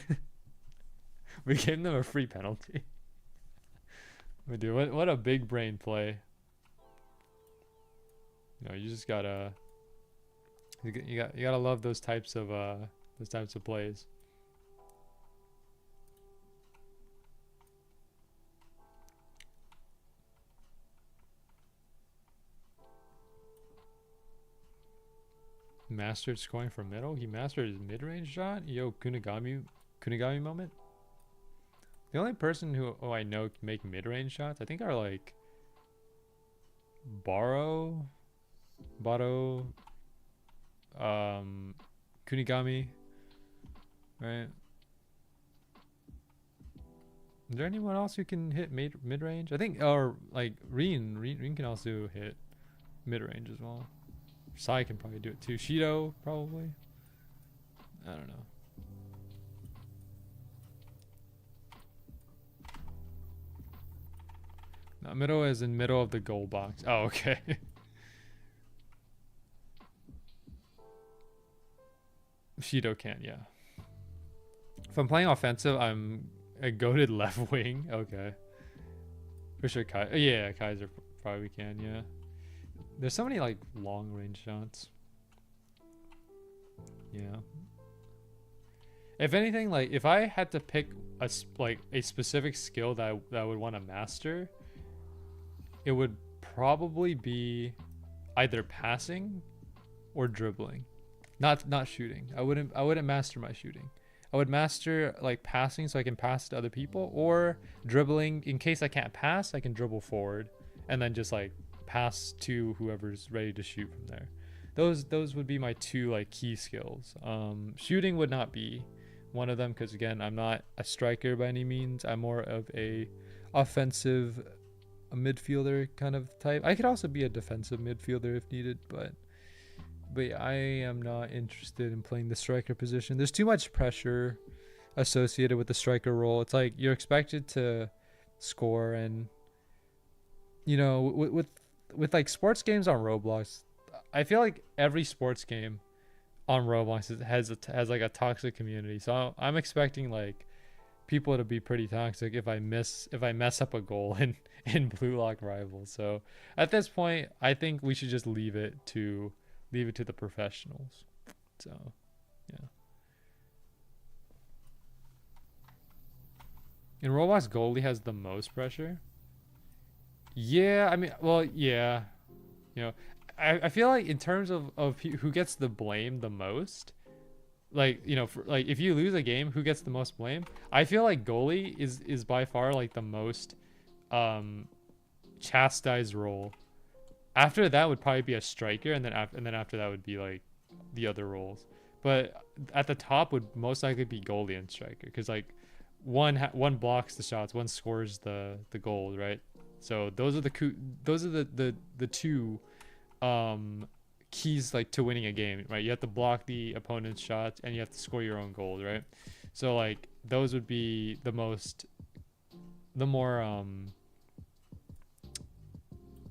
We gave them a free penalty. But dude, what a big brain play. You know, you just gotta you gotta love those types of plays. Mastered scoring from middle. He mastered his mid-range shot. Yo, Kunigami moment. The only person who I know can make mid-range shots, I think, are like Baro, Kunigami, right? Is there anyone else who can hit mid-range? I think, or like Rin can also hit mid-range as well. Sai can probably do it too. Shido, probably. I don't know. No, middle is in middle of the goal box. Oh, okay. Shido can, yeah. If I'm playing offensive, I'm a goated left wing. Okay. For sure, yeah, Kaiser probably can, yeah. There's so many like long range shots. Yeah. If anything, like if I had to pick a specific skill that I would want to master, it would probably be either passing or dribbling, not shooting. I wouldn't master my shooting. I would master like passing so I can pass to other people, or dribbling in case I can't pass, I can dribble forward and then just like pass to whoever's ready to shoot from there. Those would be my two like key skills. Shooting would not be one of them because again, I'm not a striker by any means. I'm more of a offensive midfielder kind of type. I could also be a defensive midfielder if needed, but I am not interested in playing the striker position. There's too much pressure associated with the striker role. It's like you're expected to score, and you know, with like sports games on Roblox, I feel like every sports game on Roblox has like a toxic community. So I'm expecting like people to be pretty toxic if I mess up a goal in Blue Lock Rivals. So at this point, I think we should just leave it to the professionals. So yeah. In Roblox, goalie has the most pressure. Yeah, I mean, well, yeah. You know, I feel like in terms of who gets the blame the most, like, you know, for, like if you lose a game, who gets the most blame? I feel like goalie is by far like the most chastised role. After that would probably be a striker, and then after that would be like the other roles. But at the top would most likely be goalie and striker, because like one blocks the shots, one scores the goals, right? So those are the two keys like to winning a game, right? You have to block the opponent's shots and you have to score your own goals, right? So like those would be the more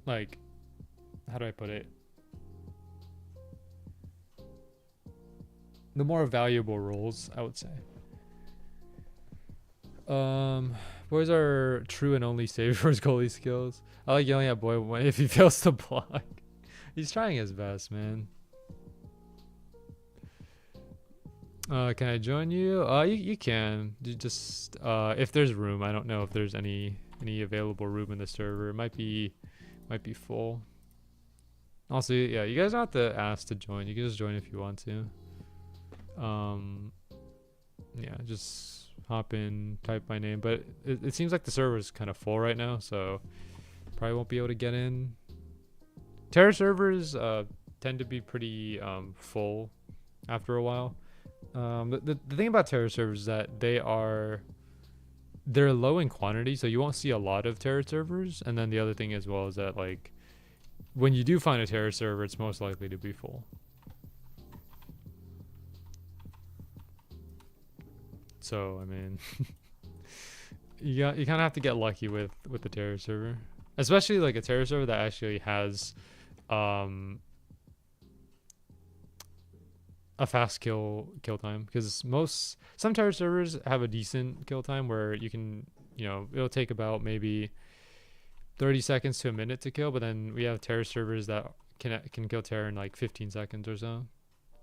like, how do I put it? The more valuable roles, I would say. Boys are true and only saved for his goalie skills. I like yelling at boy if he fails to block. He's trying his best, man. Can I join you? You can. You just if there's room. I don't know if there's any available room in the server. It might be full. Also, yeah, you guys don't have to ask to join. You can just join if you want to. Yeah, just hop in, type my name. But it seems like the server is kind of full right now, so probably won't be able to get in. Terror servers tend to be pretty full after a while. The thing about terror servers is that they're low in quantity, so you won't see a lot of terror servers. And then the other thing as well is that like when you do find a terror server, it's most likely to be full. So I mean, you kind of have to get lucky with the terror server, especially like a terror server that actually has a fast kill time, because some terror servers have a decent kill time where you can, you know, it'll take about maybe 30 seconds to a minute to kill, but then we have terror servers that can kill terror in like 15 seconds or so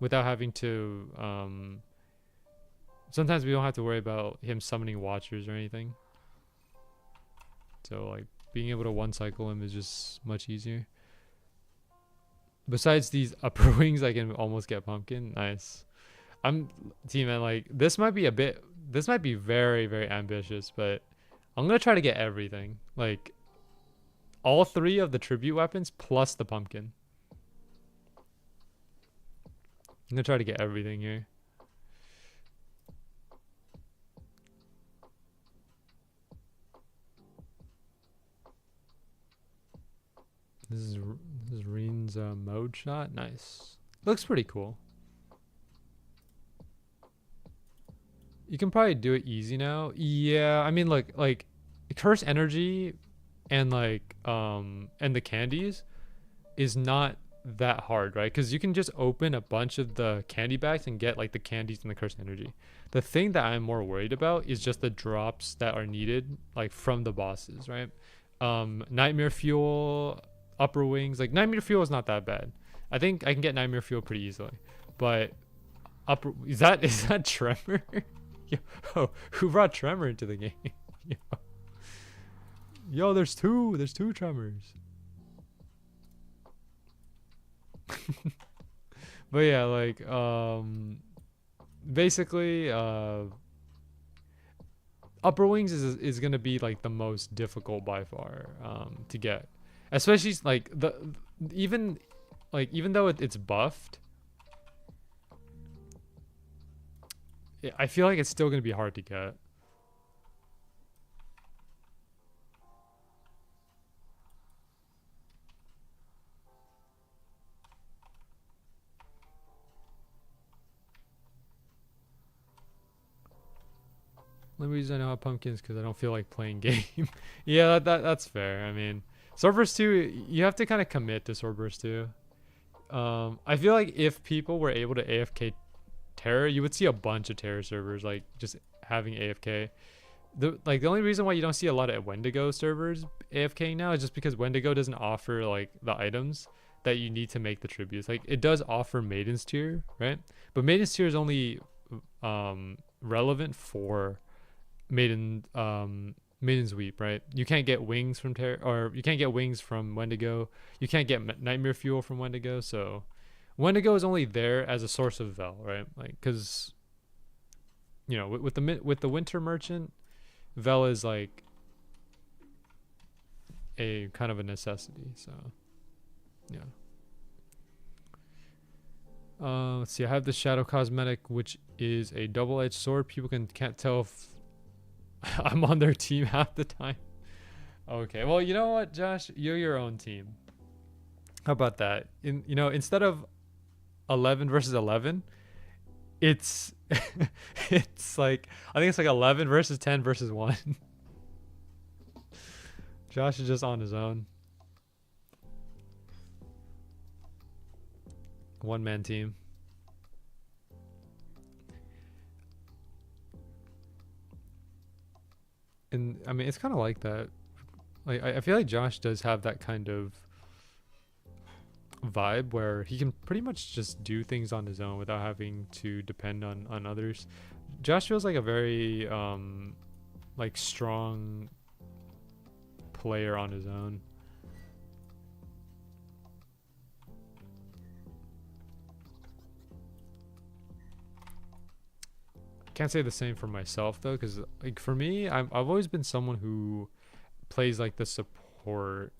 without having to sometimes we don't have to worry about him summoning watchers or anything. So like being able to one cycle him is just much easier. Besides these upper wings, I can almost get pumpkin. Nice. Man, like this might be very, very ambitious, but I'm gonna try to get everything. Like all three of the tribute weapons plus the pumpkin. I'm gonna try to get everything here. This is Reen's mode shot. Nice. Looks pretty cool. You can probably do it easy now. Yeah, I mean like curse energy and like and the candies is not that hard, right? Because you can just open a bunch of the candy bags and get like the candies and the curse energy. The thing that I'm more worried about is just the drops that are needed like from the bosses, right? Nightmare fuel, upper wings. Like nightmare fuel is not that bad. I think I can get nightmare fuel pretty easily, but upper is that Tremor? Yo, who brought Tremor into the game? Yo, there's two Tremors. But yeah, like basically, upper wings is gonna be like the most difficult by far to get, especially like even even though it's buffed, I feel like it's still gonna be hard to get. The only reason I know how pumpkins because I don't feel like playing game. Yeah, that's fair. I mean, Swordburst 2, you have to kind of commit to Swordburst 2. I feel like if people were able to AFK Terror, you would see a bunch of Terror servers like just having AFK. The only reason why you don't see a lot of Wendigo servers AFK now is just because Wendigo doesn't offer like the items that you need to make the tributes. Like it does offer Maiden's Tier, right? But Maiden's Tier is only relevant for Maiden's Weep, right? You can't get wings from or you can't get wings from Wendigo. You can't get Nightmare Fuel from Wendigo. So Wendigo is only there as a source of Vel, right? Like, cause you know, with the Winter Merchant, Vel is like a kind of a necessity. So yeah. Let's see. I have the Shadow Cosmetic, which is a double-edged sword. People can't tell if I'm on their team half the time. Okay, well, you know what, Josh? You're your own team. How about that? Instead of 11 versus 11, it's it's like I think it's like 11 versus 10 versus 1. Josh is just on his own. One-man team. And I mean, it's kind of like that. Like I feel like Josh does have that kind of vibe where he can pretty much just do things on his own without having to depend on others. Josh feels like a very like strong player on his own. Can't say the same for myself though, because like for me, I've always been someone who plays like the support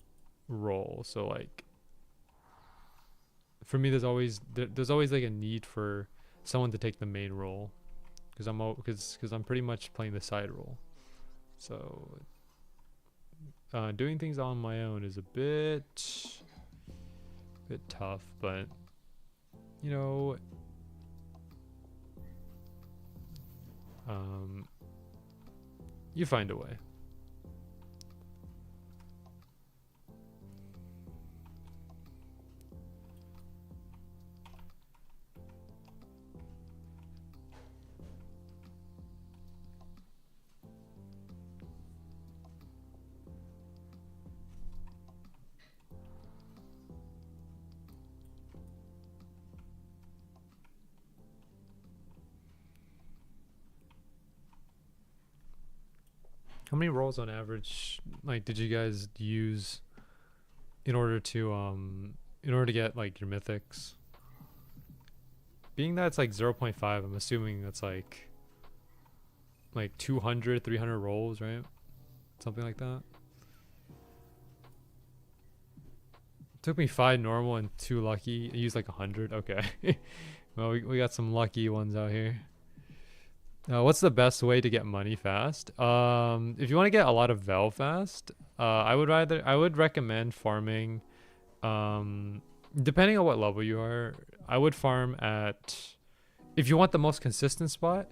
role. So like for me, there's always like a need for someone to take the main role, because I'm pretty much playing the side role. So doing things on my own is a bit tough, but you know. You find a way. How many rolls on average, like, did you guys use in order to get like your mythics? Being that it's like 0.5, I'm assuming that's like 200, 300 rolls, right? Something like that. It took me 5 normal and 2 lucky. I used like 100. Okay. Well, we got some lucky ones out here. What's the best way to get money fast? If you want to get a lot of Vel fast, I would recommend farming. Depending on what level you are, I would farm at. If you want the most consistent spot,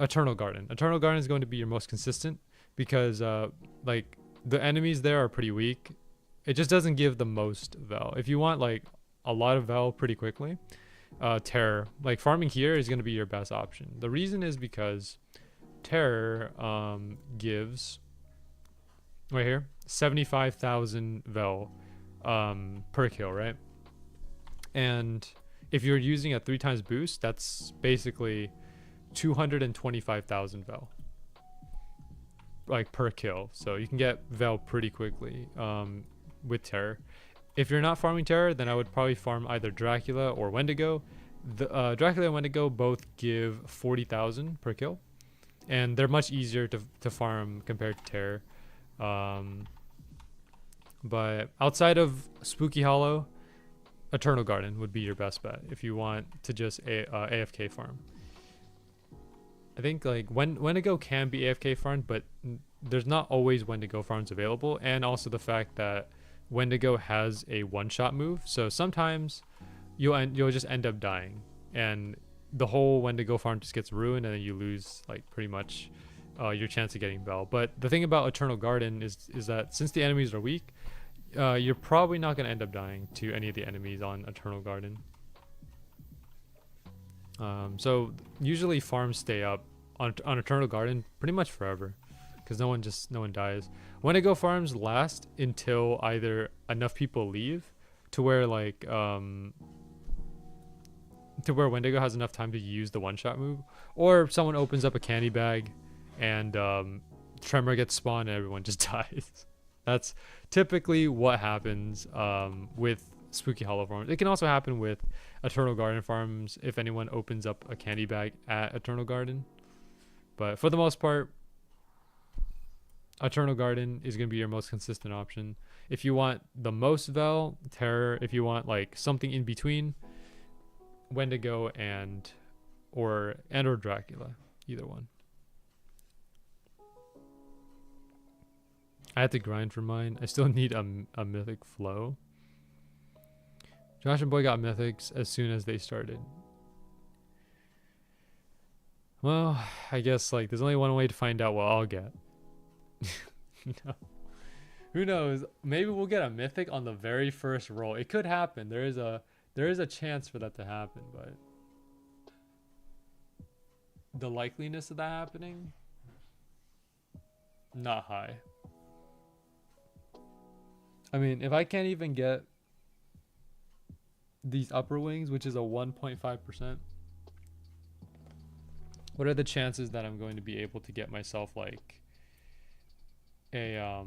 Eternal Garden. Eternal Garden is going to be your most consistent because like the enemies there are pretty weak. It just doesn't give the most Vel. If you want like a lot of Vel pretty quickly, Terror, like farming here is going to be your best option. The reason is because Terror gives right here 75,000 Vel per kill, right? And if you're using a 3 times boost, that's basically 225,000 Vel like per kill. So you can get Vel pretty quickly with Terror. If you're not farming Terror, then I would probably farm either Dracula or Wendigo, The Dracula and Wendigo both give 40,000 per kill, and they're much easier to farm compared to Terror. But outside of Spooky Hollow, Eternal Garden would be your best bet if you want to just AFK farm. I think like Wendigo can be AFK farmed, but there's not always Wendigo farms available, and also the fact that Wendigo has a one-shot move, so sometimes you'll just end up dying, and the whole Wendigo farm just gets ruined, and then you lose like pretty much your chance of getting Bell. But the thing about Eternal Garden is that since the enemies are weak, you're probably not going to end up dying to any of the enemies on Eternal Garden. So usually farms stay up on Eternal Garden pretty much forever, because no one dies. Wendigo farms last until either enough people leave to where like to where Wendigo has enough time to use the one-shot move, or someone opens up a candy bag and Tremor gets spawned and everyone just dies. That's typically what happens with Spooky Hollow farms. It can also happen with Eternal Garden farms if anyone opens up a candy bag at Eternal Garden. But for the most part, Eternal Garden is going to be your most consistent option. If you want the most Vel, Terror. If you want like something in between, Wendigo or Dracula, either one. I had to grind for mine. I still need a mythic flow. Josh and Boy got mythics as soon as they started. Well, I guess like there's only one way to find out what I'll get. No. Who knows? Maybe we'll get a mythic on the very first roll. It could happen. There is a chance for that to happen, but the likeliness of that happening, not high. I mean, if I can't even get these upper wings, which is a 1.5%, what are the chances that I'm going to be able to get myself like a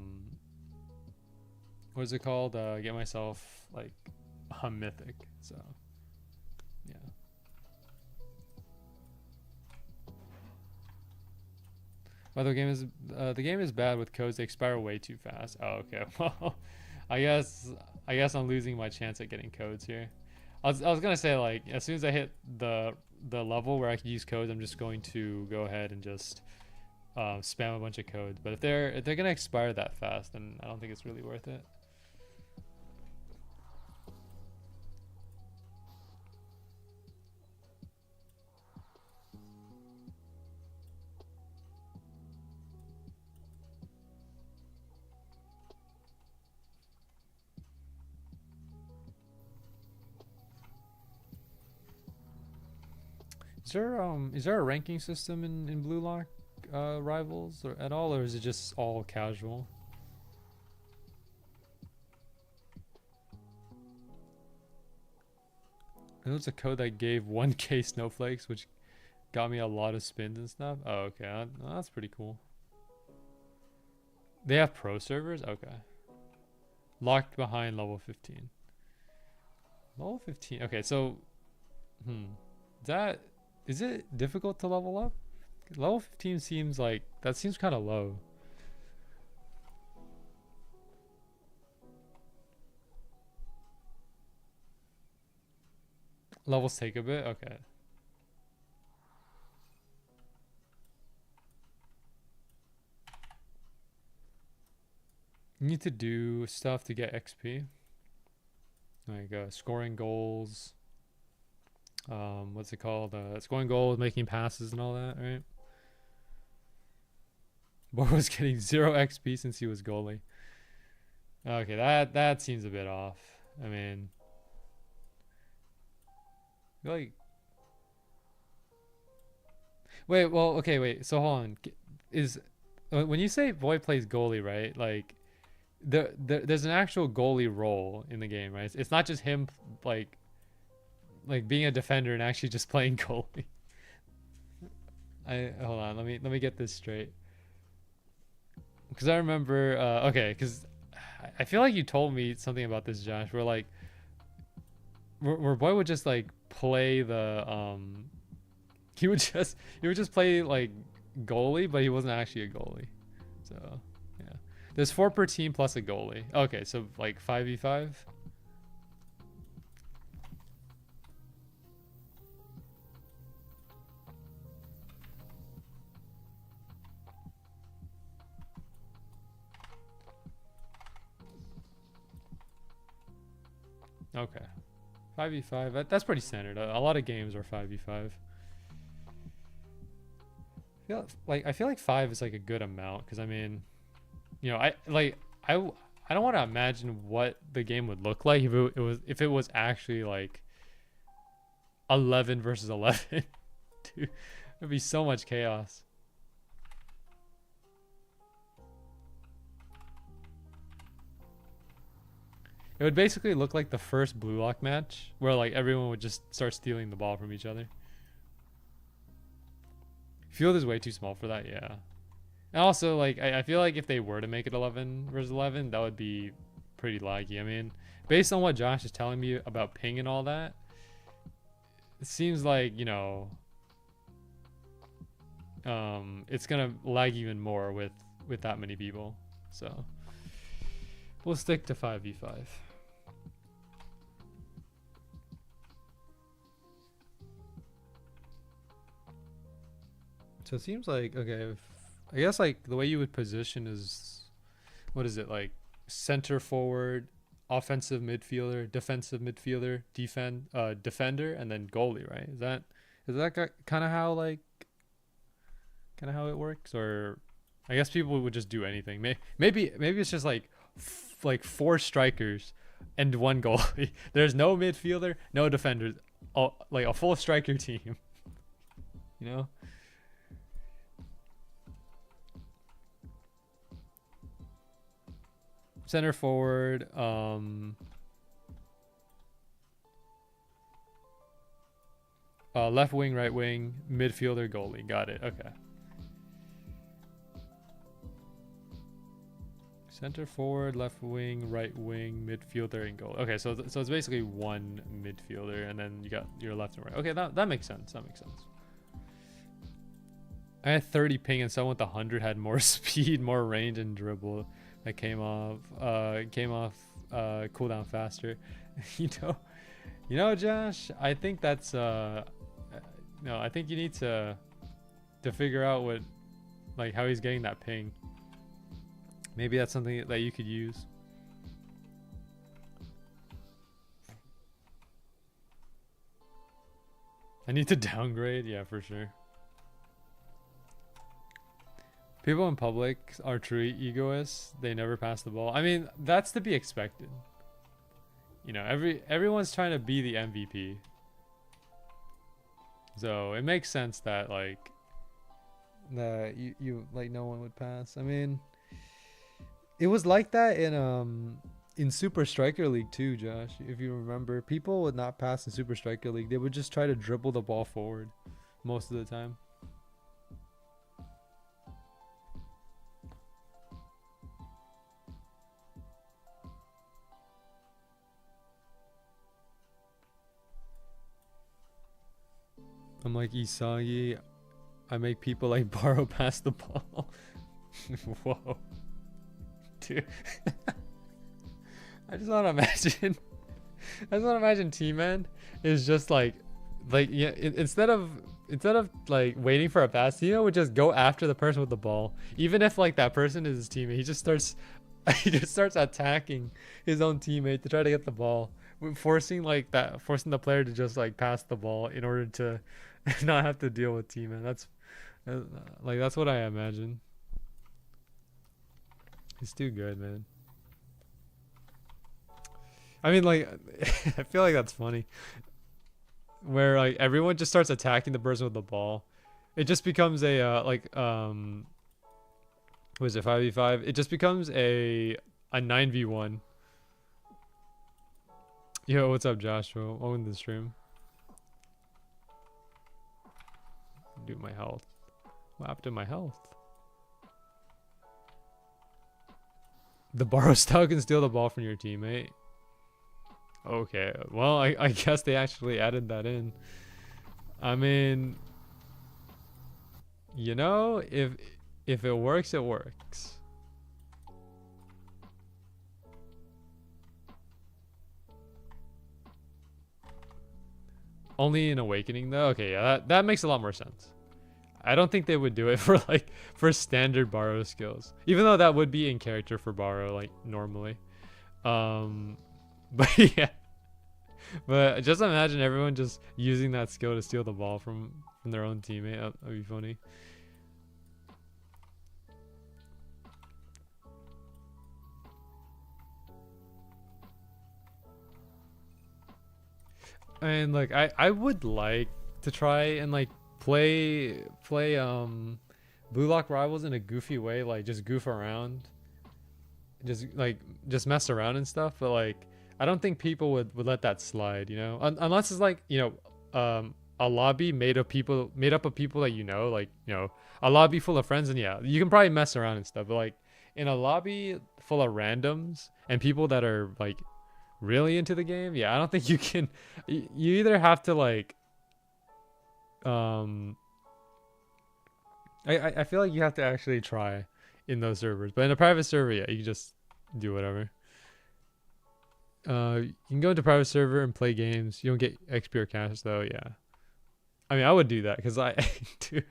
what is it called? Get myself like a mythic. So yeah. By the way, the game is bad with codes. They expire way too fast. Oh, okay. Well, I guess I'm losing my chance at getting codes here. I was gonna say like as soon as I hit the level where I can use codes, I'm just going to go ahead and just spam a bunch of codes. But if they're gonna expire that fast, then I don't think it's really worth it. Is there a ranking system in Blue Lock Rivals or at all, or is it just all casual? It was a code that gave 1k snowflakes, which got me a lot of spins and stuff. Oh, okay, that's pretty cool. They have pro servers? Okay. Locked behind level 15. Level 15. Okay, so is it difficult to level up? Level 15 seems like that seems kind of low. Levels take a bit? Okay. You need to do stuff to get XP. Like scoring goals. What's it called? Scoring goals, making passes and all that, right? Boy was getting 0 XP since he was goalie. Okay, that seems a bit off. I mean, like, wait. So hold on. Is when you say Boy plays goalie, right? Like, there's an actual goalie role in the game, right? It's not just him like being a defender and actually just playing goalie. Hold on, let me get this straight. Because I remember, okay, because I feel like you told me something about this, Josh. Where like where boy would just like play the he would just play like goalie, but he wasn't actually a goalie. So yeah, there's 4 per team plus a goalie. Okay, so like 5v5. Okay, 5v5. That's pretty standard. A lot of games are 5v5. I feel like 5 is like a good amount because I mean, you know, I don't want to imagine what the game would look like if it was actually like 11 versus 11. Dude, it'd be so much chaos. It would basically look like the first blue lock match where like everyone would just start stealing the ball from each other. Field is way too small for that, yeah. And also, like, I feel like if they were to make it 11 versus 11, that would be pretty laggy. I mean, based on what Josh is telling me about ping and all that, it seems like, you know, it's gonna lag even more with that many people. So we'll stick to 5v5. So it seems like, okay, I guess like the way you would position is, what is it, like center forward, offensive midfielder, defensive midfielder, defender, and then goalie, right? Is that kind of how it works? Or I guess people would just do anything. Maybe it's just like 4 strikers and 1 goalie. There's no midfielder, no defenders, like a full striker team. You know? Center forward, left wing, right wing, midfielder, goalie. Got it. Okay. Center forward, left wing, right wing, midfielder, and goal. Okay, so it's basically 1 midfielder, and then you got your left and right. Okay, that makes sense. That makes sense. I had 30 ping, and someone with 100 had more speed, more range, and dribble. That came off cooldown faster. you know, Josh. I think that's no. I think you need to figure out what, like, how he's getting that ping. Maybe that's something that you could use. I need to downgrade. Yeah, for sure. People in public are true egoists. They never pass the ball. I mean, that's to be expected. You know, everyone's trying to be the MVP. So it makes sense that like you like no one would pass. I mean, it was like that in Super Striker League too, Josh. If you remember, people would not pass in Super Striker League. They would just try to dribble the ball forward most of the time. I'm like Isagi. I make people like borrow pass the ball. Whoa. Dude. I just want to imagine T-Man is just like yeah, instead of like waiting for a pass, Timo would just go after the person with the ball. Even if like that person is his teammate, he just starts attacking his own teammate to try to get the ball, forcing the player to just like pass the ball in order to not have to deal with T-Man. That's what I imagine. He's too good, man. I mean, like, I feel like that's funny. Where like everyone just starts attacking the person with the ball. It just becomes a what is it, 5v5? It just becomes a 9v1. Yo, what's up, Joshua? Welcome to the stream. Do my health. What happened to my health? The borrow style can steal the ball from your teammate. Okay, well, I guess they actually added that in. I mean, you know, if it works, it works. Only in Awakening though. Okay, yeah, that makes a lot more sense. I don't think they would do it for like for standard borrow skills, even though that would be in character for borrow like normally. But yeah, but just imagine everyone just using that skill to steal the ball from their own teammate. That'd be funny. And like I would like to try and like play Blue Lock Rivals in a goofy way, like just goof around, just mess around and stuff. But like I don't think people would let that slide, you know, unless it's like, you know, a lobby made up of people that, you know, like, you know, a lobby full of friends, and yeah, you can probably mess around and stuff. But like in a lobby full of randoms and people that are like really into the game, yeah, I don't think you can. You either have to like I feel like you have to actually try in those servers, but in a private server, yeah, you just do whatever. You can go into private server and play games. You don't get XP or cash though. Yeah, I mean, I would do that because I do.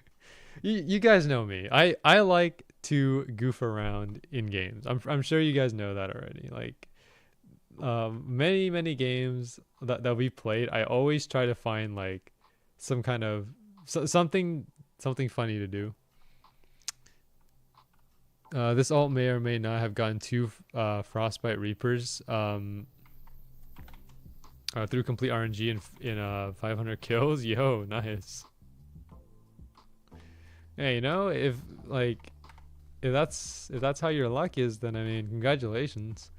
You guys know me. I like to goof around in games. I'm sure you guys know that already. Like many games that we played, I always try to find like some kind of something funny to do. This alt may or may not have gotten 2 Frostbite Reapers through complete RNG in 500 kills. Yo, nice. Yeah, you know, if that's how your luck is, then I mean, congratulations.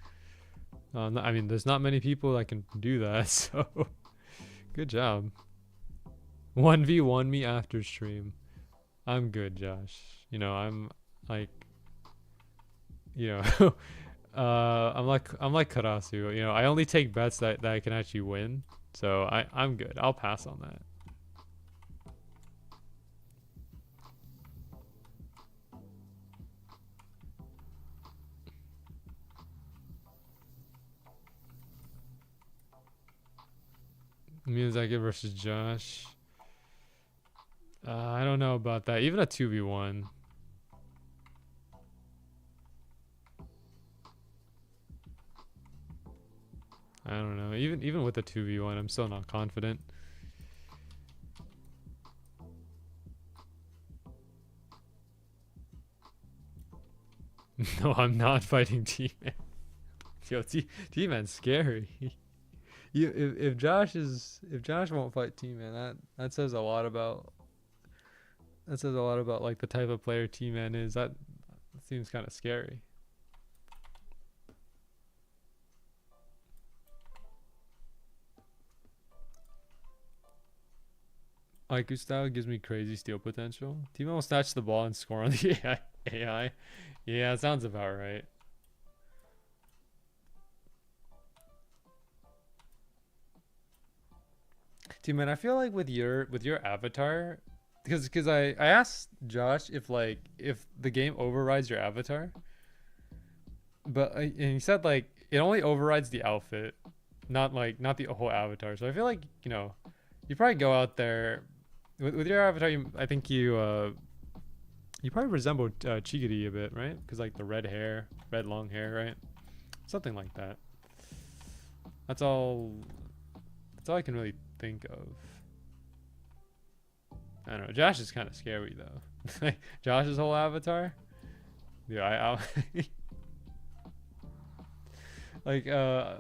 I mean, there's not many people that can do that, so good job. 1v1 me after stream. I'm good, Josh. You know, I'm like, you know, I'm like Karasu. You know, I only take bets that I can actually win. So I'm good. I'll pass on that. Miyazaki versus Josh. I don't know about that. Even a 2v1. I don't know. Even with a 2v1, I'm still not confident. No, I'm not fighting T-Man. Yo, T-Man's scary. If Josh won't fight T-Man, that says a lot about like the type of player T-Man is. That seems kind of scary. Aiku style gives me crazy steal potential. T-Man will snatch the ball and score on the AI. Yeah, sounds about right. T-Man, I feel like with your avatar, because I asked Josh if the game overrides your avatar, but and he said like it only overrides the outfit, not the whole avatar. So I feel like, you know, you probably go out there with your avatar. I think you probably resemble Chigiri a bit, right? Because like the red long hair, right? Something like that. That's all I can really think of. I don't know. Josh is kind of scary though. Josh's whole avatar. Yeah, I like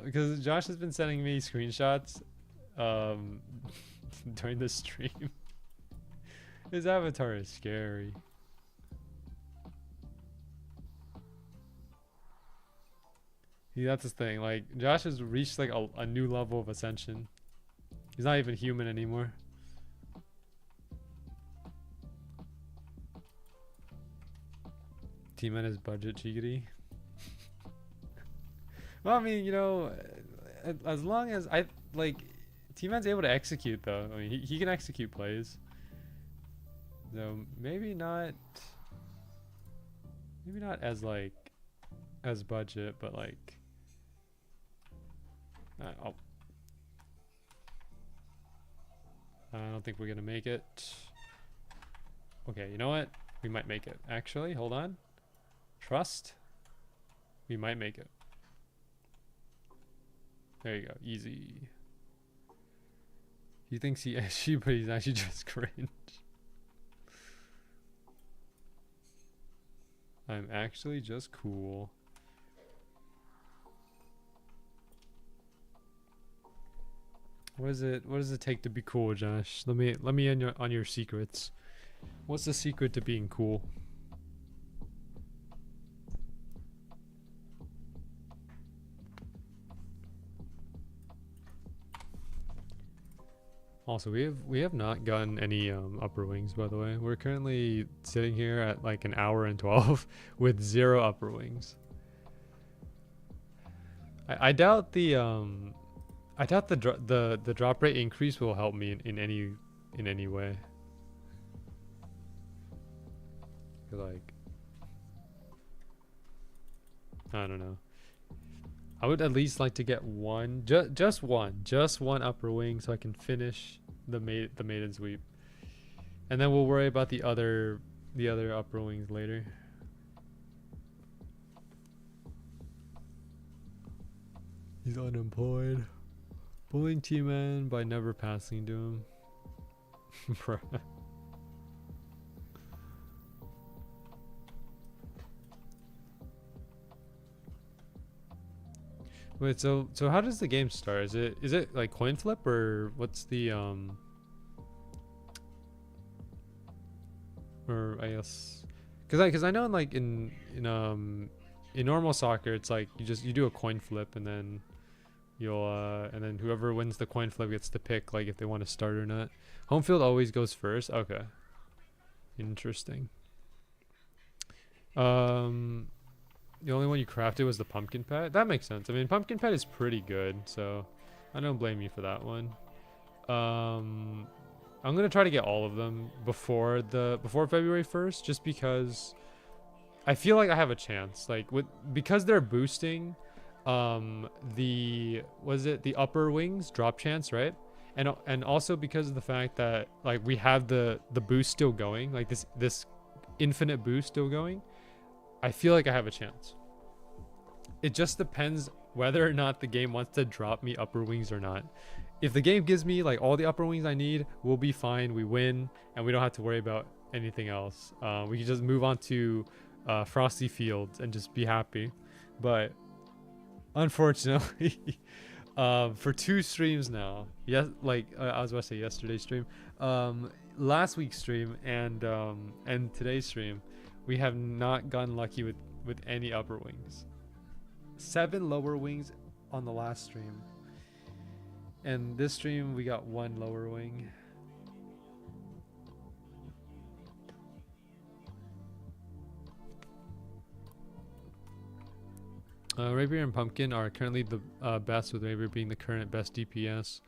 because Josh has been sending me screenshots during the stream. His avatar is scary. Yeah, that's his thing. Like Josh has reached like a new level of ascension. He's not even human anymore. Team and his budget, Chigiri. Well, I mean, you know, as long as I like, T-Man's able to execute though. I mean, he can execute plays. So maybe not as like as budget, but like I don't think we're gonna make it. Okay, you know what? We might make it. Actually, hold on. Trust. We might make it. There you go. Easy. He thinks he SG, but he's actually just cringe. I'm actually just cool. What does it take to be cool, Josh? Let me in on your secrets. What's the secret to being cool? Also, we have not gotten any upper wings, by the way. We're currently sitting here at like an hour and 12 with 0 upper wings. I doubt the drop rate increase will help me in any way. Like, I don't know. I would at least like to get one, just one upper wing, so I can finish the maiden sweep, and then we'll worry about the other upper wings later. He's unemployed. Bullying T-Man by never passing to him. Bruh. Wait, so how does the game start? Is it like coin flip, or what's the or I guess because I know in normal soccer it's like you do a coin flip, and then and then whoever wins the coin flip gets to pick like if they want to start or not. Home field always goes first. Okay, interesting. The only one you crafted was the pumpkin pet. That makes sense. I mean, pumpkin pet is pretty good, so I don't blame you for that one. I'm gonna try to get all of them before February 1st, just because I feel like I have a chance. Like because they're boosting the upper wings drop chance, right? And also because of the fact that like we have the boost still going, like this infinite boost still going. I feel like I have a chance. It just depends whether or not the game wants to drop me upper wings or not. If the game gives me like all the upper wings I need, we'll be fine. We win, and we don't have to worry about anything else. We can just move on to Frosty Fields and just be happy. But unfortunately, for 2 streams now, yes, like I was about to say yesterday's stream, last week's stream, and today's stream, we have not gotten lucky with any upper wings. 7 lower wings on the last stream. And this stream, we got 1 lower wing. Rapier and Pumpkin are currently the best, with Rapier being the current best DPS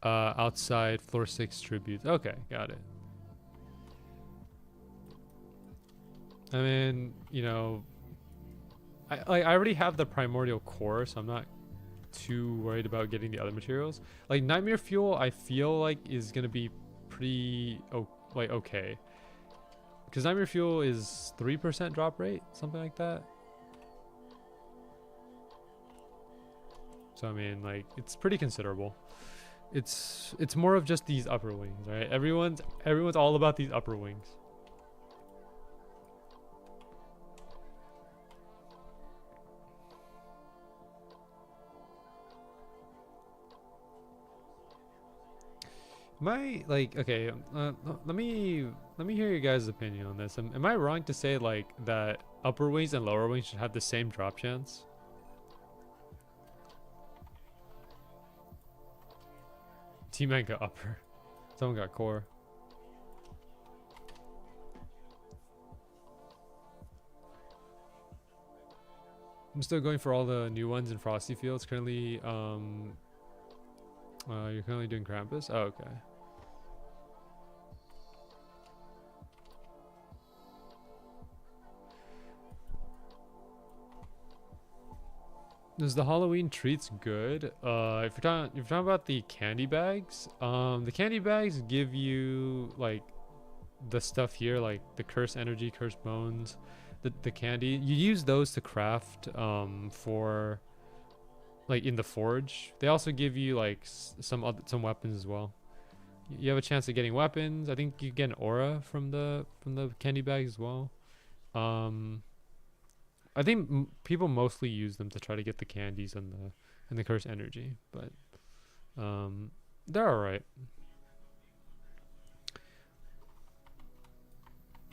outside floor 6 tributes. Okay, got it. I mean, you know, I already have the primordial core, so I'm not too worried about getting the other materials. Like Nightmare Fuel, I feel like is gonna be pretty okay, because Nightmare Fuel is 3% drop rate, something like that. So I mean, like, it's pretty considerable. It's more of just these upper wings, right? Everyone's all about these upper wings. Am I like, okay, let me hear your guys' opinion on this. Am I wrong to say like that upper wings and lower wings should have the same drop chance? T-Man got upper. Someone got core. I'm still going for all the new ones in Frosty Fields. Currently, you're currently doing Krampus? Oh, okay. Is the Halloween treats good? If you're talking about the candy bags, the candy bags give you like the stuff here, like the curse energy, curse bones, the candy. You use those to craft for like in the forge. They also give you like some weapons as well. You have a chance of getting weapons. I think you get an aura from the candy bags as well. I think people mostly use them to try to get the candies and the curse energy, but they're all right.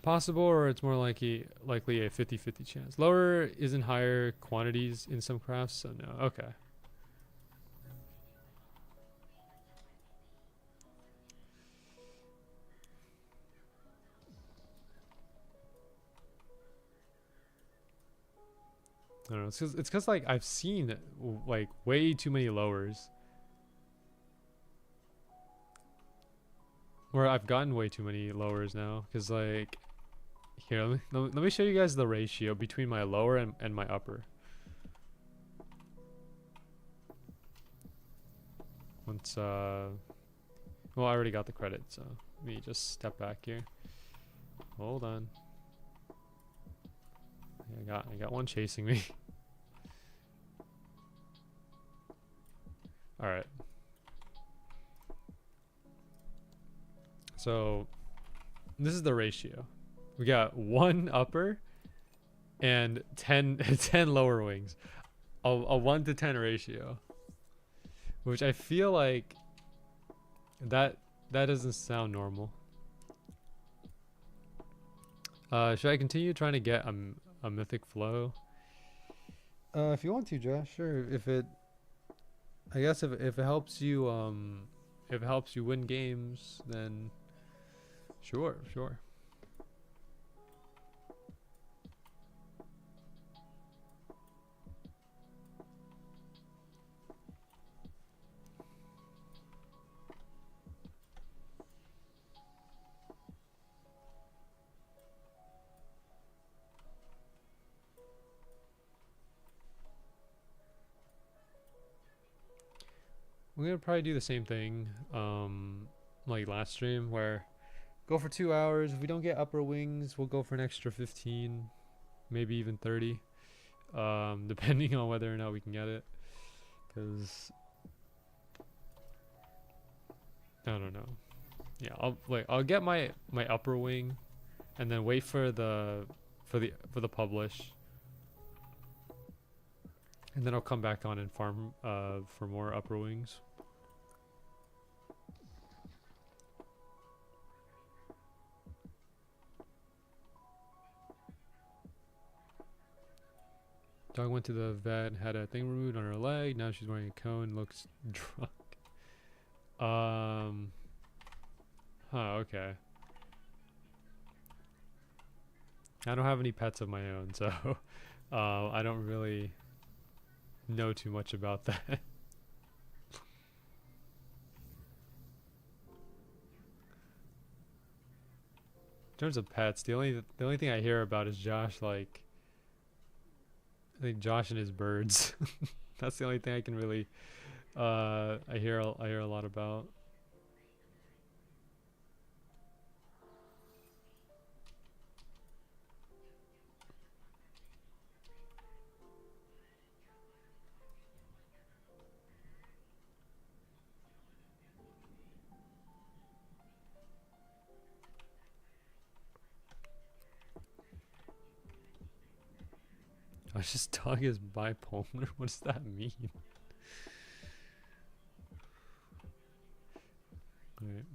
Possible, or it's more likely a 50-50 chance. Lower is in higher quantities in some crafts, so no. Okay. I don't know. It's because like I've seen like way too many lowers, where I've gotten way too many lowers now. Because like here, let me show you guys the ratio between my lower and my upper. Once well, I already got the credit, so let me just step back here. Hold on. I got one chasing me. All right. So this is the ratio. We got 1 upper and 10 lower wings. A 1 to 10 ratio. Which I feel like that doesn't sound normal. Should I continue trying to get a mythic flow? If you want to, Josh, sure. I guess if it helps you win games, then sure. We're gonna probably do the same thing like last stream, where go for 2 hours. If we don't get upper wings, we'll go for an extra 15, maybe even 30, depending on whether or not we can get it, because I don't know. Yeah, I'll get my upper wing and then wait for the publish, and then I'll come back on and farm for more upper wings. Dog went to the vet and had a thing removed on her leg. Now she's wearing a cone, looks drunk. Okay. I don't have any pets of my own, so I don't really know too much about that. In terms of pets, the only thing I hear about is Josh, like I think Josh and his birds. That's the only thing I can really I hear a lot about. Josh's dog is bipolar? What does that mean? Alright.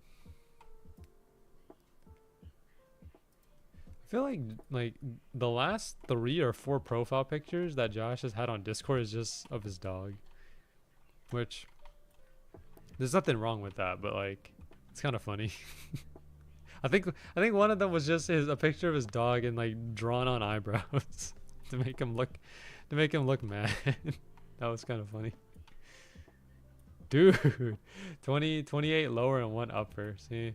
I feel like the last 3 or 4 profile pictures that Josh has had on Discord is just of his dog. Which there's nothing wrong with that, but like it's kind of funny. I think one of them was just a picture of his dog and like drawn on eyebrows. To make him look to make him look mad. That was kind of funny. Dude, 28 lower and 1 upper. See,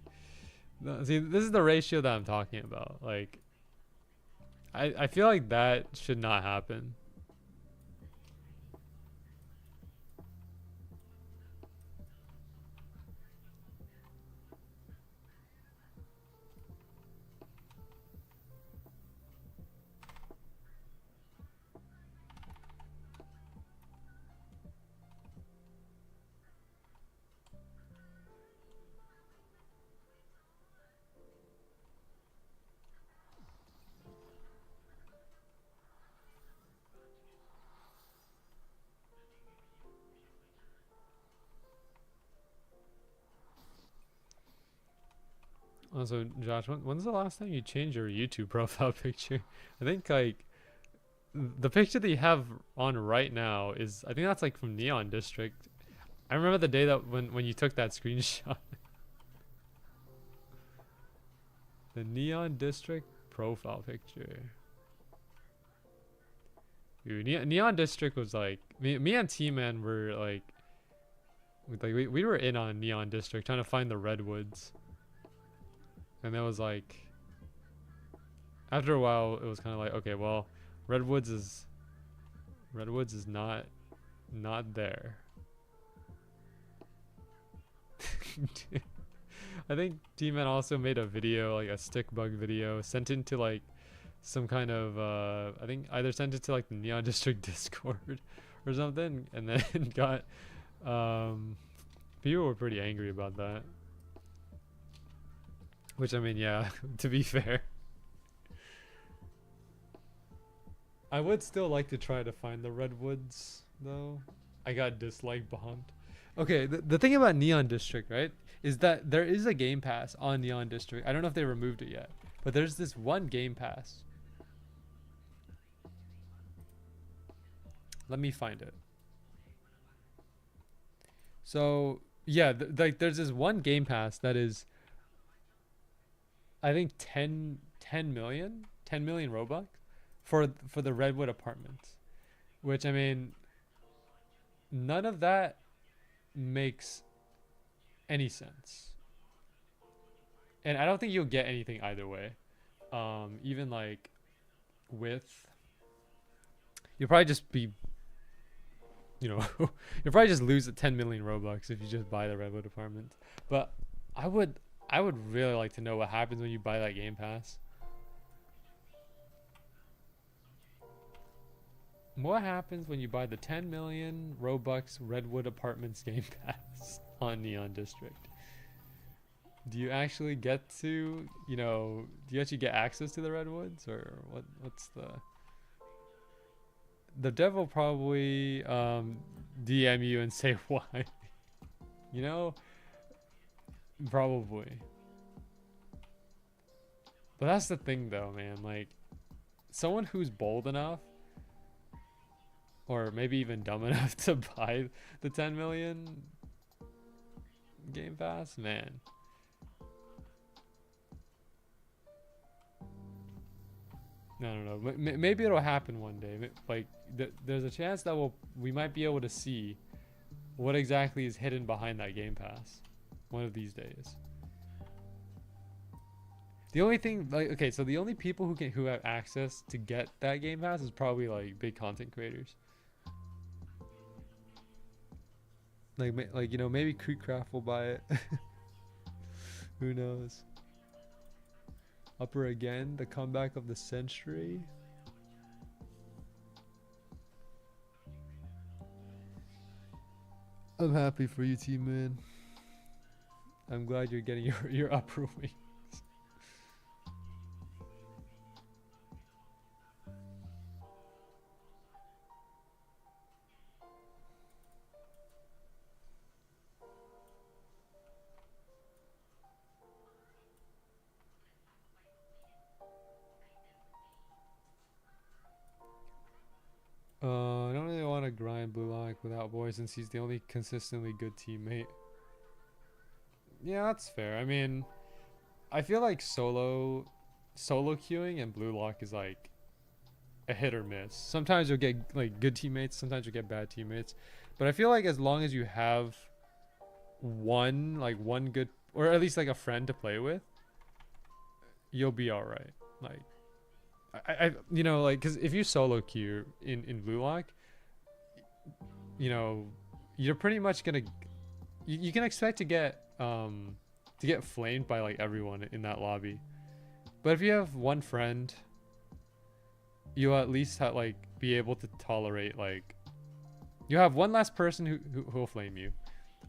see, this is the ratio that I'm talking about. Like, I feel like that should not happen. Also, Josh, when's the last time you changed your YouTube profile picture? I think like the picture that you have on right now is, I think that's like from Neon District. I remember the day that when you took that screenshot. The Neon District profile picture. Dude, Neon District was like, me and T-Man were like we were in on Neon District trying to find the redwoods. And that was like, after a while, it was kind of like, okay, well, redwoods is not there. I think T-Man also made a video, like a stick bug video, sent into like some kind of I think either sent it to like the Neon District Discord or something, and then got people were pretty angry about that. Which, I mean, yeah, to be fair. I would still like to try to find the redwoods, though. I got dislike bombed. Okay, the thing about Neon District, right, is that there is a game pass on Neon District. I don't know if they removed it yet, but there's this one game pass. Let me find it. So, yeah, like there's this one game pass that is, I think 10 million Robux for the Redwood Apartments, which, I mean, none of that makes any sense, and I don't think you'll get anything either way. Even like with, you'll probably just be, you know, you'll probably just lose the 10 million Robux if you just buy the Redwood Apartments. But I would really like to know what happens when you buy that game pass. What happens when you buy the 10 million Robux Redwood Apartments game pass on Neon District? Do you actually get to, you know, do you actually get access to the Redwoods, or what's the devil probably DM you and say why? You know? Probably. But that's the thing though, man. Like, someone who's bold enough, or maybe even dumb enough to buy the 10 million game pass, man. I don't know. Maybe it'll happen one day. Like, there's a chance that we might be able to see what exactly is hidden behind that game pass one of these days. The only thing, like, okay, so the only people who have access to get that game pass is probably like big content creators. Like, you know, maybe Creekcraft will buy it. Who knows? Upper again, the comeback of the century. I'm happy for you, T-Man. I'm glad you're getting your upper wings. I don't really want to grind Blue Lock without Boy since he's the only consistently good teammate. Yeah, that's fair. I mean, I feel like solo queuing and Blue Lock is like a hit or miss. Sometimes you'll get like good teammates, sometimes you'll get bad teammates. But I feel like as long as you have one good, or at least like a friend to play with, you'll be all right. Like I you know, like, because if you solo queue in Blue Lock, you know, you're pretty much gonna you can expect to get flamed by like everyone in that lobby. But if you have one friend, you'll at least like be able to tolerate, like, you have one last person who'll flame you,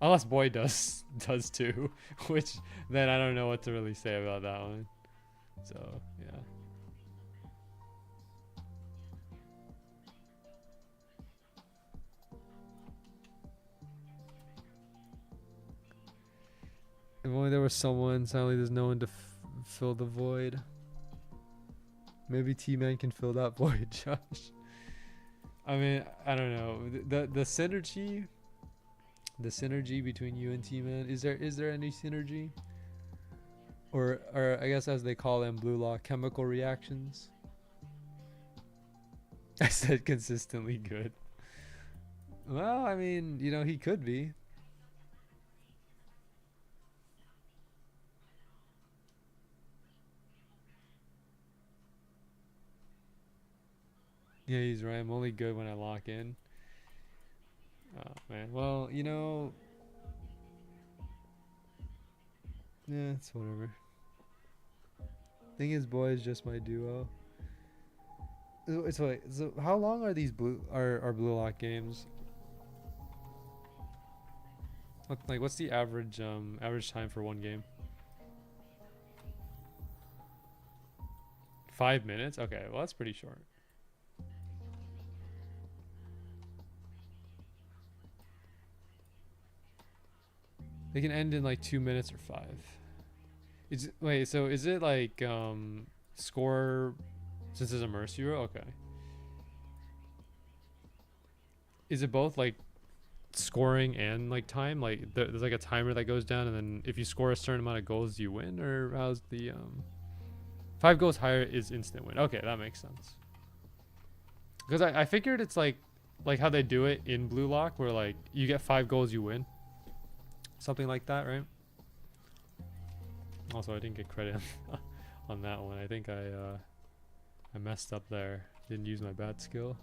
unless Boy does too, which then I don't know what to really say about that one. So yeah. If only there was someone. Sadly, there's no one to fill the void. Maybe T-Man can fill that void, Josh. I mean, I don't know. The synergy between you and T-Man, is there any synergy? Or I guess as they call them, Blue Lock, chemical reactions? I said consistently good. Well, I mean, you know, he could be. Yeah, he's right. I'm only good when I lock in. Oh, man. Well, you know... Yeah, it's whatever. Thing is, Boy is just my duo. So how long are these Blue Lock games? What's the average time for one game? 5 minutes? Okay, well that's pretty short. They can end in like 2 minutes or 5. Wait, so is it like score, since it's a mercy roll? Okay. Is it both like scoring and like time? Like there's like a timer that goes down, and then if you score a certain amount of goals, you win? Or how's the 5 goals higher is instant win? Okay, that makes sense. Because I figured it's like how they do it in Blue Lock, where like you get 5 goals, you win. Something like that, right? Also, I didn't get credit on that one. I think I messed up there. Didn't use my bat skill.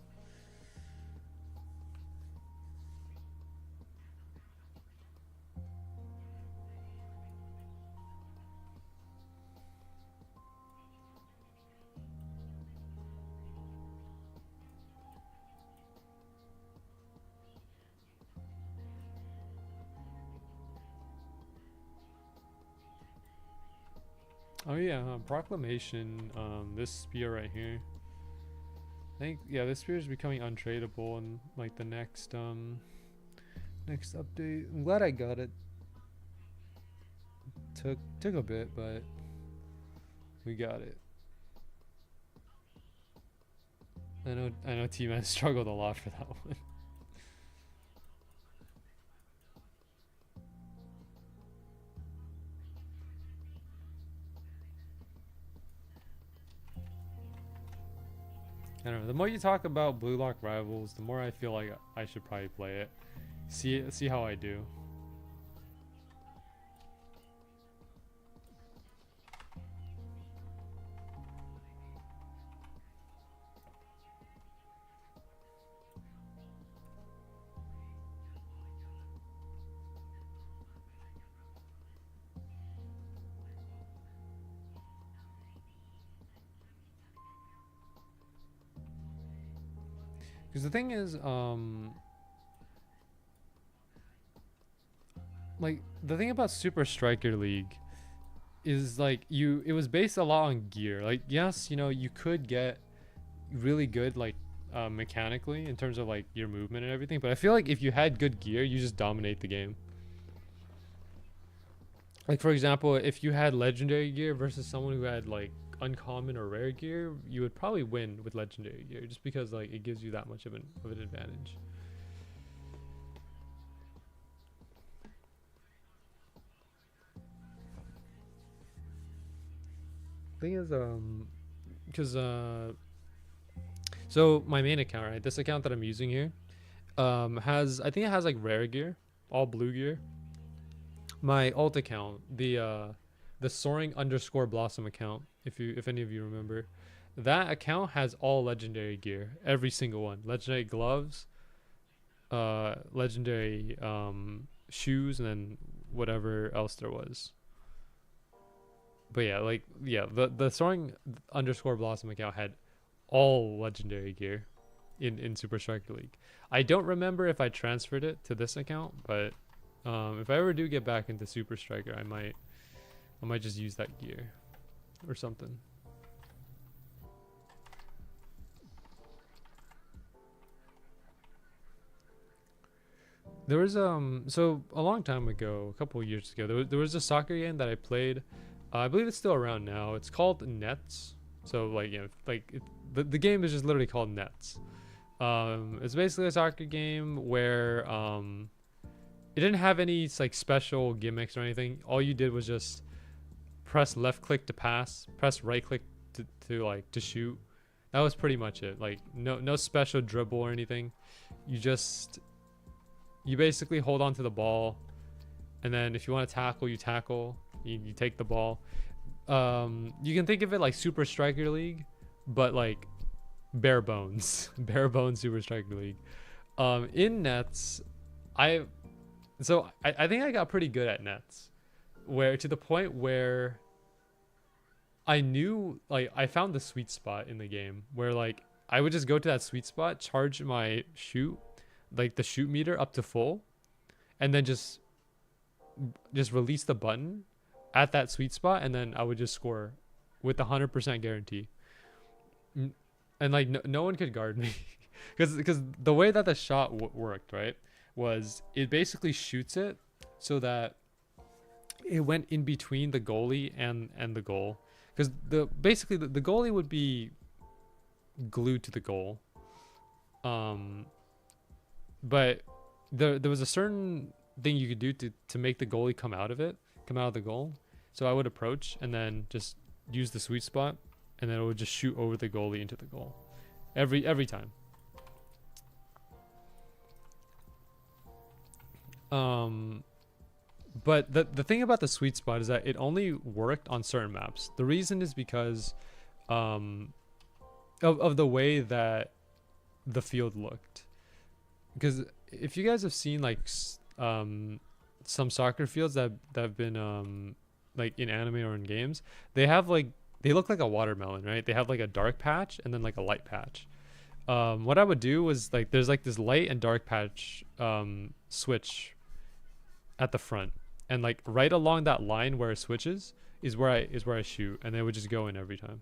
Oh yeah, proclamation. This spear right here. I think, yeah, this spear is becoming untradeable in like the next update. I'm glad I got it. Took a bit, but we got it. I know T-Man struggled a lot for that one. I don't know. The more you talk about Blue Lock Rivals, the more I feel like I should probably play it. See how I do. Because the thing is, like, the thing about Super Striker League is like it was based a lot on gear. Like, yes, you know, you could get really good like mechanically in terms of like your movement and everything, but I feel like if you had good gear, you just dominate the game. Like, for example, if you had legendary gear versus someone who had like uncommon or rare gear, you would probably win with legendary gear, just because like it gives you that much of an advantage. Thing is, because So my main account, right? This account that I'm using here, I think it has like rare gear, all blue gear. My alt account, the soaring underscore blossom account, if any of you remember, that account has all legendary gear, every single one. Legendary gloves, legendary shoes, and then whatever else there was. But yeah, like yeah, the soaring underscore blossom account had all legendary gear in Super Striker League. I don't remember if I transferred it to this account, but if I ever do get back into Super Striker, I might just use that gear or something. There was so a long time ago, a couple of years ago, there was a soccer game that I played. I believe it's still around now. It's called Nets. So like the game is just literally called Nets. It's basically a soccer game where it didn't have any like special gimmicks or anything. All you did was just press left click to pass, press right click to shoot. That was pretty much it. Like no special dribble or anything. You basically hold on to the ball, and then if you want to tackle, you tackle. You take the ball. You can think of it like Super Striker League, but like bare bones, bare bones Super Striker League. In Nets, I think I got pretty good at Nets, where to the point where I knew, like, I found the sweet spot in the game where like I would just go to that sweet spot, charge my shoot, like the shoot meter up to full, and then just release the button at that sweet spot, and then I would just score with 100% guarantee. And like no one could guard me because the way that the shot worked, right, was it basically shoots it so that it went in between the goalie and the goal, because basically the goalie would be glued to the goal, but there was a certain thing you could do to make the goalie come out of the goal. So I would approach and then just use the sweet spot, and then it would just shoot over the goalie into the goal every time. But the thing about the sweet spot is that it only worked on certain maps. The reason is because of the way that the field looked. Because if you guys have seen like some soccer fields that have been like in anime or in games, they look like a watermelon, right? They have like a dark patch and then like a light patch. What I would do was like there's like this light and dark patch switch at the front, and like right along that line where it switches is where I shoot, and they would just go in every time.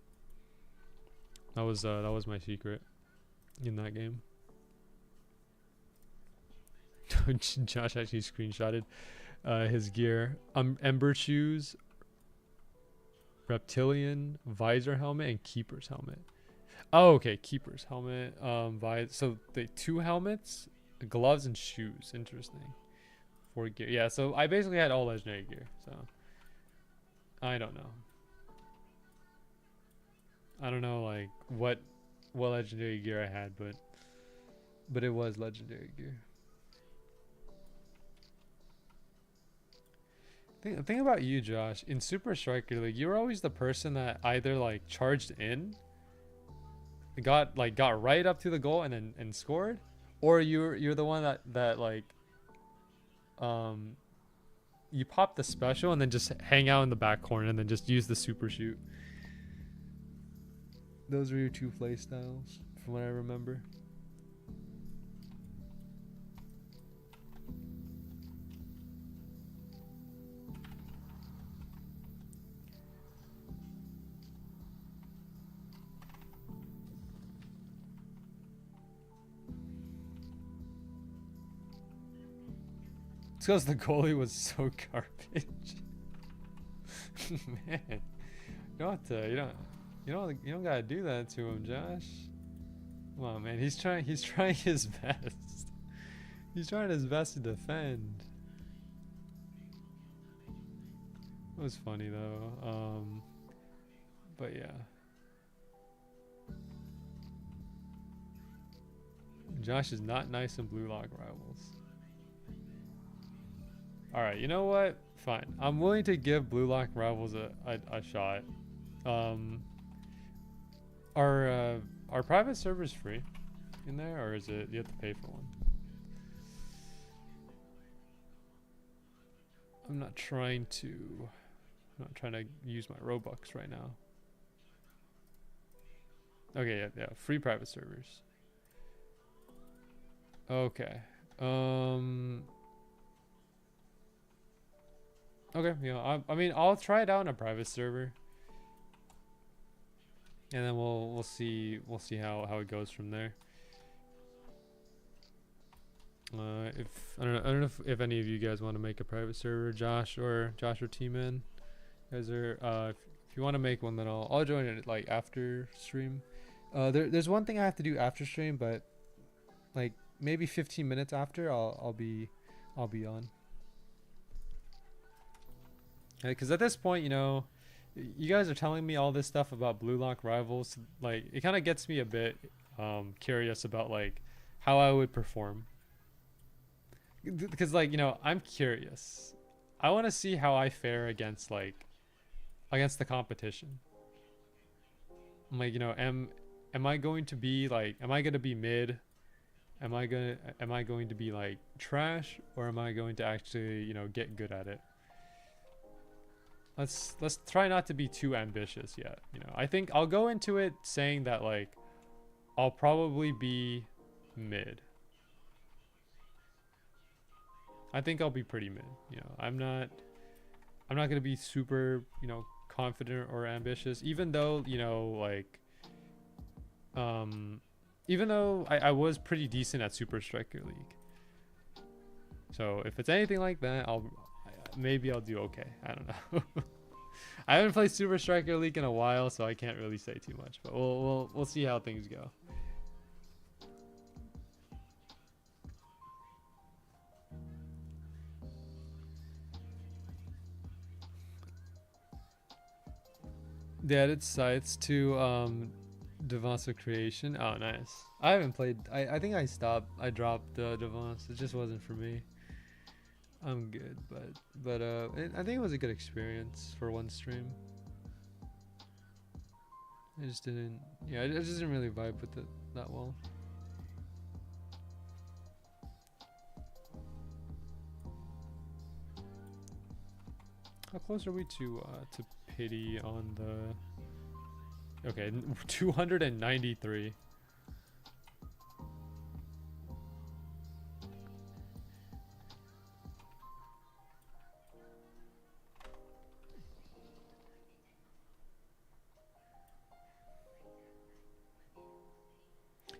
That was my secret in that game. Josh actually screenshotted his gear. Ember shoes, reptilian visor helmet, and keeper's helmet. Oh, okay, keeper's helmet. So the 2 helmets, gloves, and shoes. Interesting. 4 gear. Yeah, so I basically had all legendary gear. So I don't know like what legendary gear I had, but it was legendary gear. The thing about you, Josh, in Super Striker League, you were always the person that either like charged in, got right up to the goal and scored, or you're the one that like you pop the special and then just hang out in the back corner and then just use the super shoot. Those were your 2 play styles from what I remember. It's because the goalie was so garbage. Man, you don't gotta do that to him, Josh. Come on, man. He's trying his best. He's trying his best to defend. It was funny though. But yeah. Josh is not nice in Blue Lock Rivals. Alright, you know what? Fine. I'm willing to give Blue Lock Rivals a shot. Are private servers free in there, or is it you have to pay for one? I'm not trying to use my Robux right now. Okay, yeah, free private servers. Okay. Okay, yeah, I mean, I'll try it out in a private server. And then we'll see how it goes from there. If I don't know if any of you guys want to make a private server, Josh or T-Man. Guys are if you want to make one, then I'll join it like after stream. There's one thing I have to do after stream, but like maybe 15 minutes after I'll be on. Because at this point, you know, you guys are telling me all this stuff about Blue Lock Rivals. Like, it kind of gets me a bit curious about like how I would perform. Because like, you know, I'm curious. I want to see how I fare against the competition. I'm like, you know, am I going to be like, am I going to be mid? Am I going to be like trash, or am I going to actually, you know, get good at it? Let's try not to be too ambitious yet. You know, I think I'll go into it saying that like I'll probably be mid. I think I'll be pretty mid. You know, I'm not gonna be super, you know, confident or ambitious, even though, you know, like even though I was pretty decent at Super Striker League. So if it's anything like that, maybe I'll do okay. I don't know. I haven't played Super Striker League in a while, so I can't really say too much. But we'll see how things go. They added sites to Devonsa Creation. Oh, nice. I haven't played. I think I dropped Devonsa. It just wasn't for me. I'm good, but I think it was a good experience for one stream. I just didn't. Yeah, I just didn't really vibe with it that well. How close are we to pity on the? Okay, 293.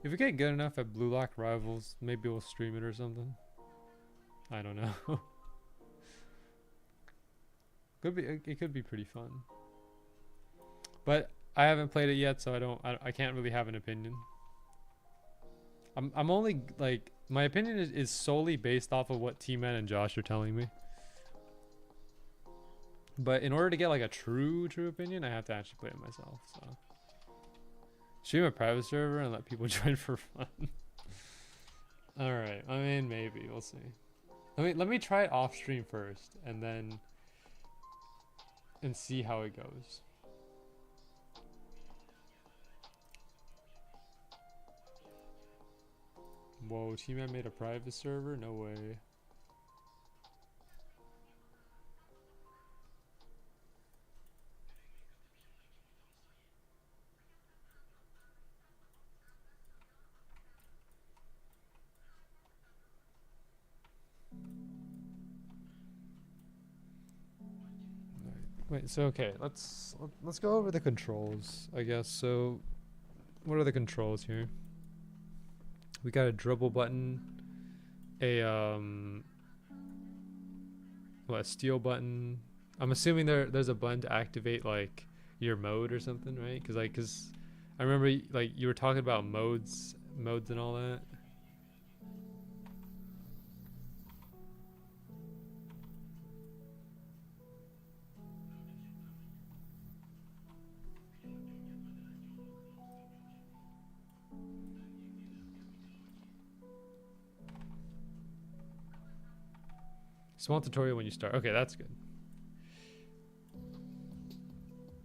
If we get good enough at Blue Lock Rivals, maybe we'll stream it or something. I don't know. It could be pretty fun. But I haven't played it yet, so I can't really have an opinion. I'm only like, my opinion is solely based off of what T-Man and Josh are telling me. But in order to get like a true opinion, I have to actually play it myself. So stream a private server and let people join for fun. All right. I mean, maybe we'll see. Let me try it off stream first, and see how it goes. Whoa, T-Man made a private server? No way. Wait, so okay, let's go over the controls, I guess. So what are the controls here? We got a dribble button, a steal button. I'm assuming there's a button to activate like your mode or something, right? Cuz I remember like you were talking about modes and all that. Small tutorial when you start. Okay, that's good.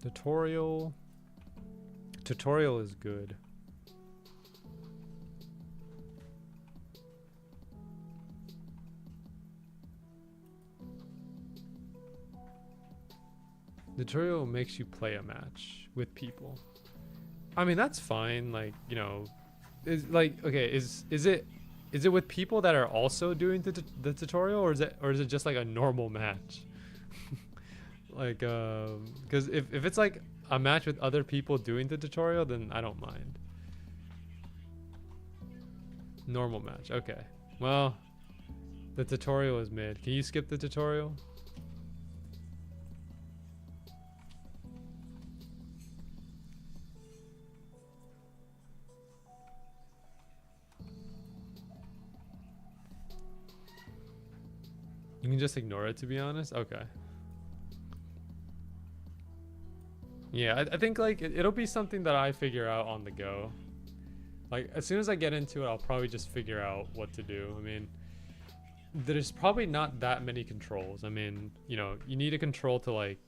Tutorial is good. Tutorial makes you play a match with people. I mean, that's fine. Like, you know, is like, okay, is it with people that are also doing the tutorial, or is it just like a normal match? Like, because if it's like a match with other people doing the tutorial, then I don't mind. Normal match. Okay. Well, the tutorial is mid. Can you skip the tutorial? You can just ignore it, to be honest. Okay. Yeah, I think like it'll be something that I figure out on the go. Like as soon as I get into it, I'll probably just figure out what to do. I mean, there's probably not that many controls. I mean, you know, you need a control to like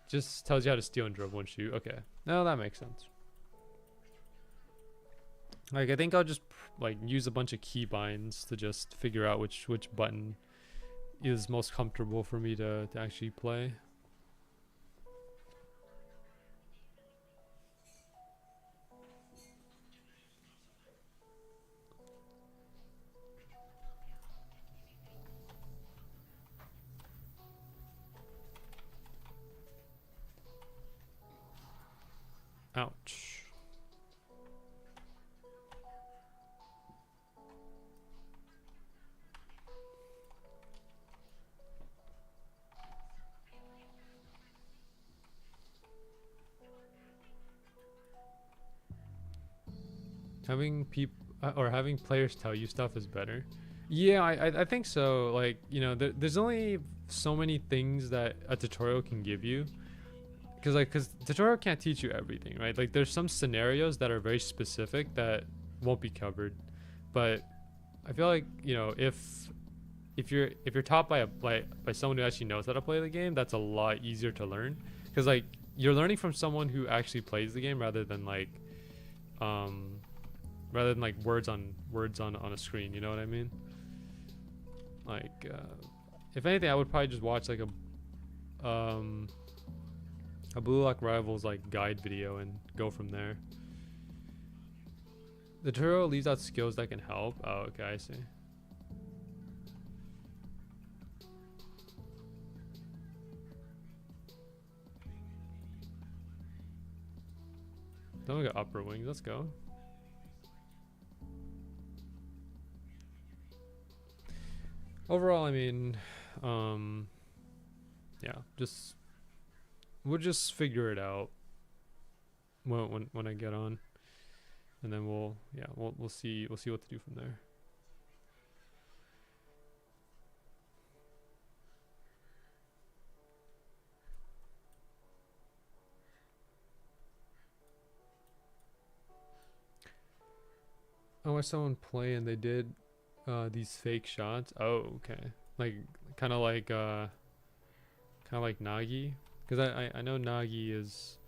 just tells you how to steal and dribble and shoot. Okay, no, that makes sense. Like I think I'll just like use a bunch of keybinds to just figure out which button is most comfortable for me to actually play. Ouch. Having people or having players tell you stuff is better. Yeah, I think so. Like, you know, there's only so many things that a tutorial can give you. Because tutorial can't teach you everything, right? Like there's some scenarios that are very specific that won't be covered, but I feel like, you know, if you're taught by someone who actually knows how to play the game, that's a lot easier to learn, because like you're learning from someone who actually plays the game rather than like words on a screen. You know what I mean? Like if anything, I would probably just watch like a Blue Lock Rivals like guide video and go from there. The tutorial leaves out skills that can help. Oh, okay, I see. Then we got upper wings. Let's go. Overall, I mean, yeah, we'll just figure it out when I get on, and then we'll see what to do from there. I watched someone play and they did these fake shots. Oh, okay. Like kind of like Nagi, because I know Nagi is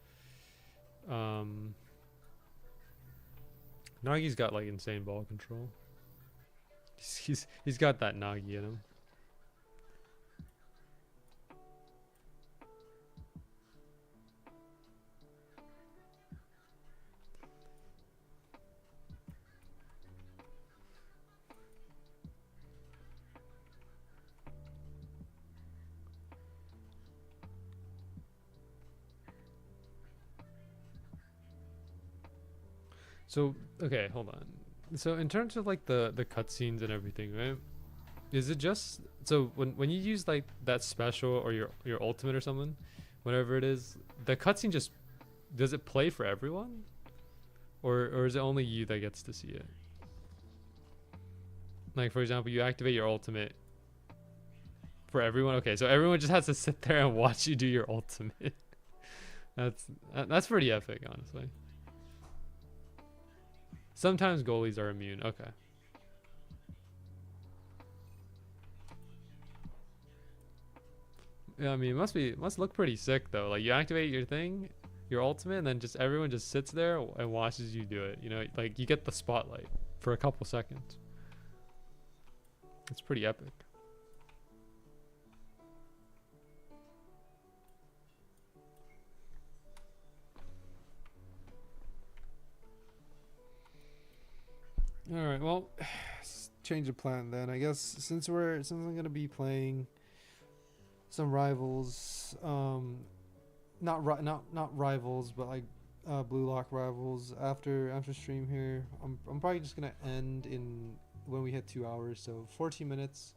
Nagi's got like insane ball control. He's got that Nagi in him. So okay, hold on. So in terms of like the cutscenes and everything, right? Is it just so when you use like that special or your ultimate or something, whatever it is, the cutscene just does it play for everyone, or is it only you that gets to see it? Like for example, you activate your ultimate for everyone. Okay, so everyone just has to sit there and watch you do your ultimate. That's pretty epic, honestly. Sometimes goalies are immune. Okay. Yeah, I mean, it must look pretty sick though. Like you activate your thing, your ultimate, and then just everyone just sits there and watches you do it. You know, like you get the spotlight for a couple seconds. It's pretty epic. All right, well, change of plan then. I guess since I'm gonna be playing some rivals, not rivals, but like Blue Lock rivals after stream here. I'm probably just gonna end in when we hit 2 hours, so 14 minutes.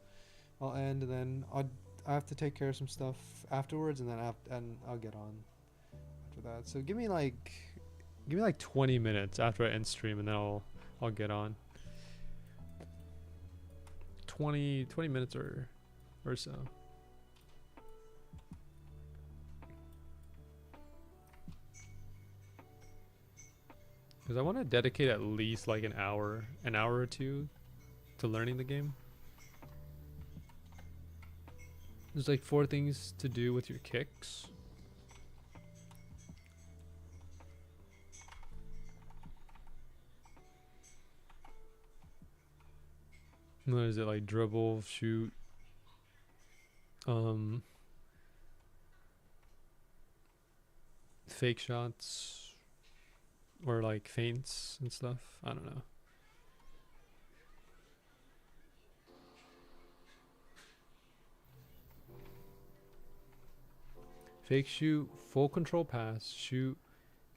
I'll end, and then I have to take care of some stuff afterwards, and then I'll get on after that. So give me like 20 minutes after I end stream, and then I'll get on. 20 minutes or so. Because I want to dedicate at least like an hour or two to learning the game. There's like 4 things to do with your kicks. What is it, like dribble, shoot, fake shots, or like feints and stuff? I don't know. Fake shoot, full control pass, shoot,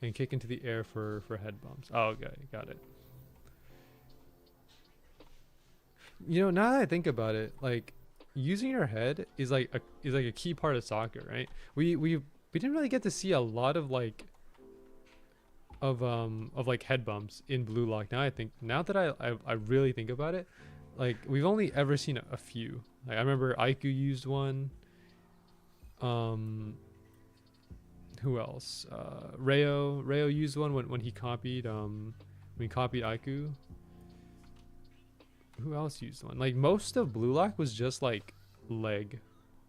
and kick into the air for head bumps. Oh, okay, got it. You know, now that I think about it, like using your head is like a key part of soccer, right? We didn't really get to see a lot of like like head bumps in Blue Lock. Now that I really think about it, like we've only ever seen a few. Like I remember Aiku used one. Who else? Rayo used one when he copied Aiku. Who else used one? Like most of Blue Lock was just like leg.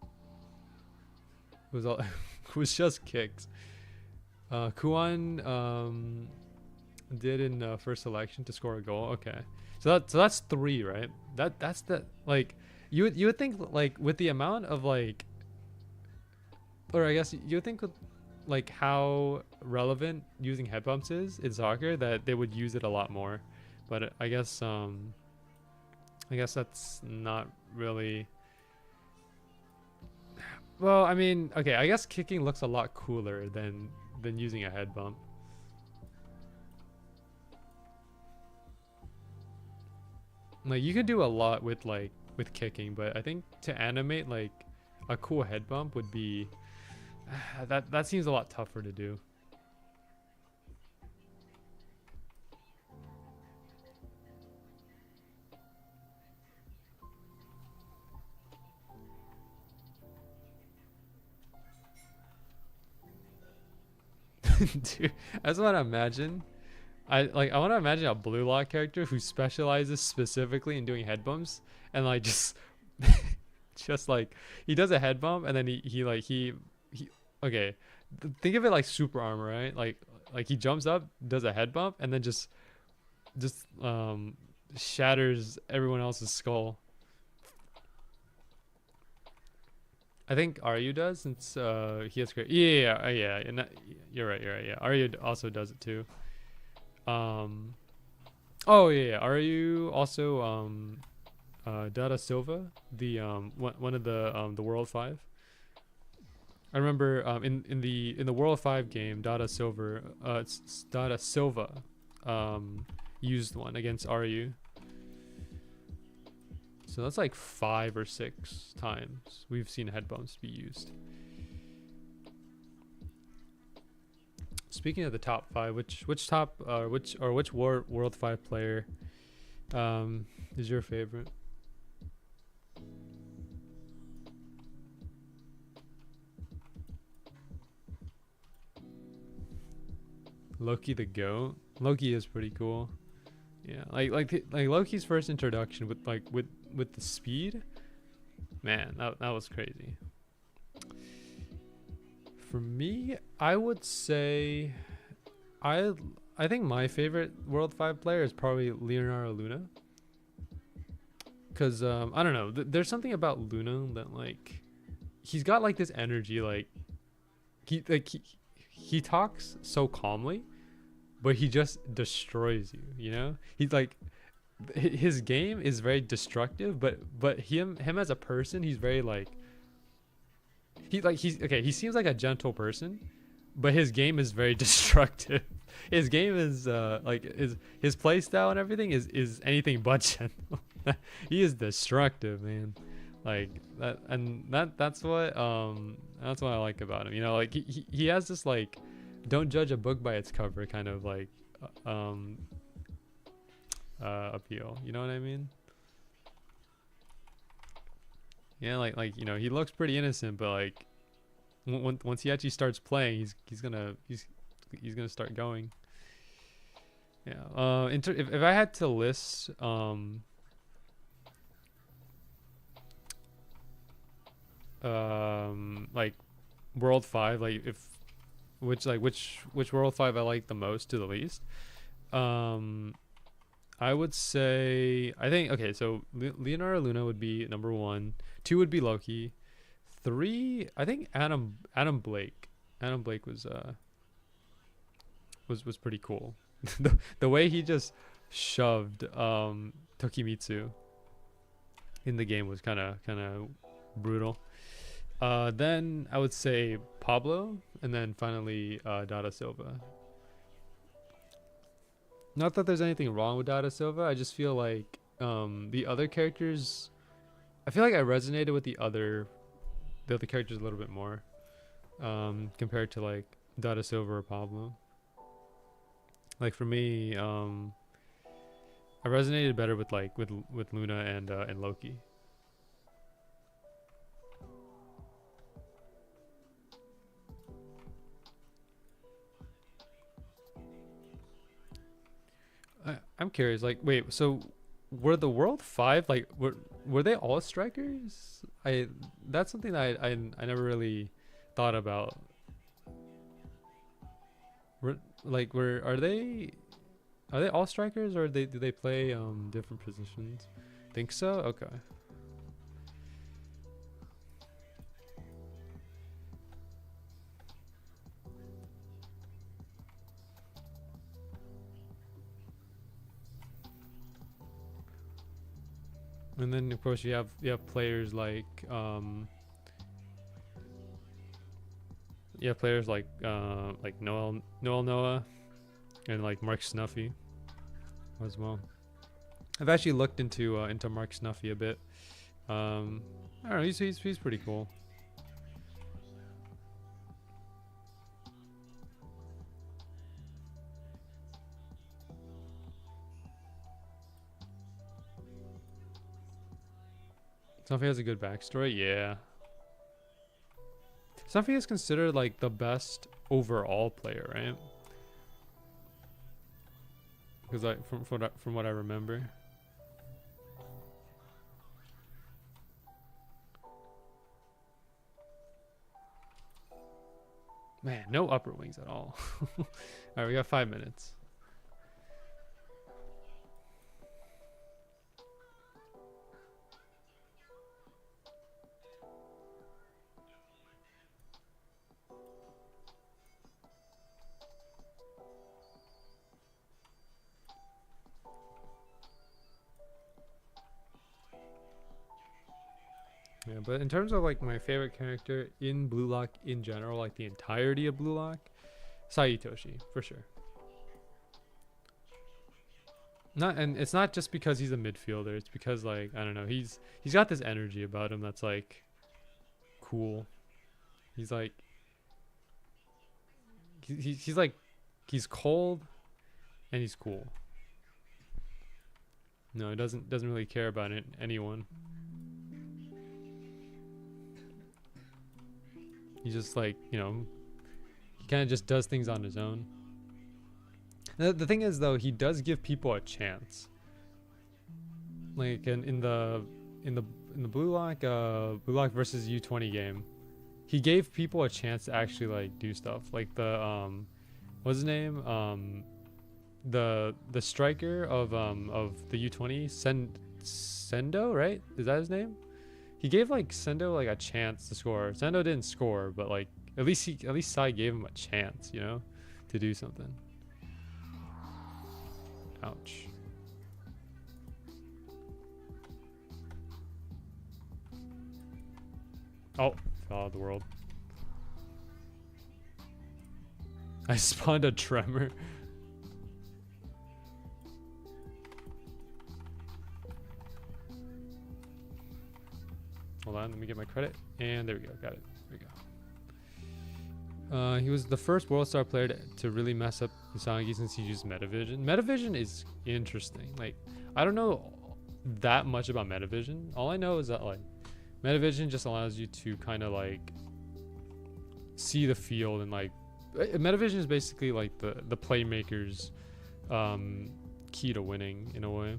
It was all it was just kicks. Kuan did in first selection to score a goal. Okay, so that's 3, right? That's the like you would think like with the amount of like, or I guess you would think with like how relevant using head bumps is in soccer that they would use it a lot more, but I guess that's not really. Well, I mean, okay, I guess kicking looks a lot cooler than using a head bump. Like you can do a lot with kicking, but I think to animate like a cool head bump would be that seems a lot tougher to do. Dude, I just want to imagine. I want to imagine a Blue Lock character who specializes specifically in doing head bumps, and like just just like he does a head bump, and then he okay, think of it like super armor, right? Like he jumps up, does a head bump, and then just shatters everyone else's skull. I think Aryu does, since he has great. Yeah. And that, you're right. Yeah, Aryu also does it too. Oh yeah. Aryu also Dada Silva, the one of the World 5. I remember in the World 5 game, Dada Silva used one against Aryu. So that's like 5 or 6 times we've seen head bumps be used. Speaking of the top 5, which World 5 player is your favorite? Loki the GOAT. Loki is pretty cool. Yeah, like Loki's first introduction with the speed, man, that was crazy. For me, I would say I I think my favorite World 5 player is probably Leonardo Luna. Cause I don't know, there's something about Luna that like he's got like this energy, like he talks so calmly, but he just destroys you. You know, he's like his game is very destructive, but him as a person, he's very like he's okay. He seems like a gentle person, but his game is very destructive. His game is like his play style and everything is anything but gentle. He is destructive, man. Like that, and that's what I like about him. You know, like he has this like don't judge a book by its cover kind of like appeal. You know what I mean? Yeah, like you know, he looks pretty innocent, but like once he actually starts playing, he's gonna start going. Yeah. If I had to list like World 5, like which World 5 I like the most to the least, I would say, I think, okay, so Leonardo Luna would be number 1, 2 would be Loki, 3 I think Adam Blake was pretty cool. the way he just shoved Tokimitsu in the game was kind of brutal. Then I would say Pablo, and then finally Dada Silva. Not that there's anything wrong with Dada Silva, I just feel like the other characters, I feel like I resonated with the other characters a little bit more compared to like Dada Silva or Pablo. Like for me, I resonated better with like with Luna and Loki. I'm curious, like, wait, so were the World 5 like were they all strikers? That's something that I never really thought about. Are they all strikers, or do they play different positions? Think so? Okay. And then of course you have players like Noel Noah and like Mark Snuffy as well. I've actually looked into Mark Snuffy a bit. I don't know, he's pretty cool. Snuffy has a good backstory, yeah. Snuffy is considered like the best overall player, right? Because from what I remember. Man, no upper wings at all. All right, we got 5 minutes. Yeah, but in terms of like my favorite character in Blue Lock in general, like the entirety of Blue Lock, Saitoshi for sure. And it's not just because he's a midfielder. It's because like I don't know, he's got this energy about him that's like cool. He's like he's like he's cold and he's cool. No, he doesn't really care about anyone. He's just like, you know, he kind of just does things on his own. The thing is though, he does give people a chance. Like in the Blue Lock versus U20 game, he gave people a chance to actually like do stuff. Like the what's his name? The striker of the U20, Sendo, right? Is that his name? He gave like Sendo like a chance to score. Sendo didn't score, but like at least Sai gave him a chance, you know, to do something. Ouch. Oh, fell out of the world. I spawned a tremor. Hold on, let me get my credit. And there we go, got it. There we go. He was the first World Star player to really mess up Usagi since he used Metavision. Metavision is interesting. Like, I don't know that much about Metavision. All I know is that like Metavision just allows you to kind of like see the field, and like Metavision is basically like the playmaker's key to winning in a way.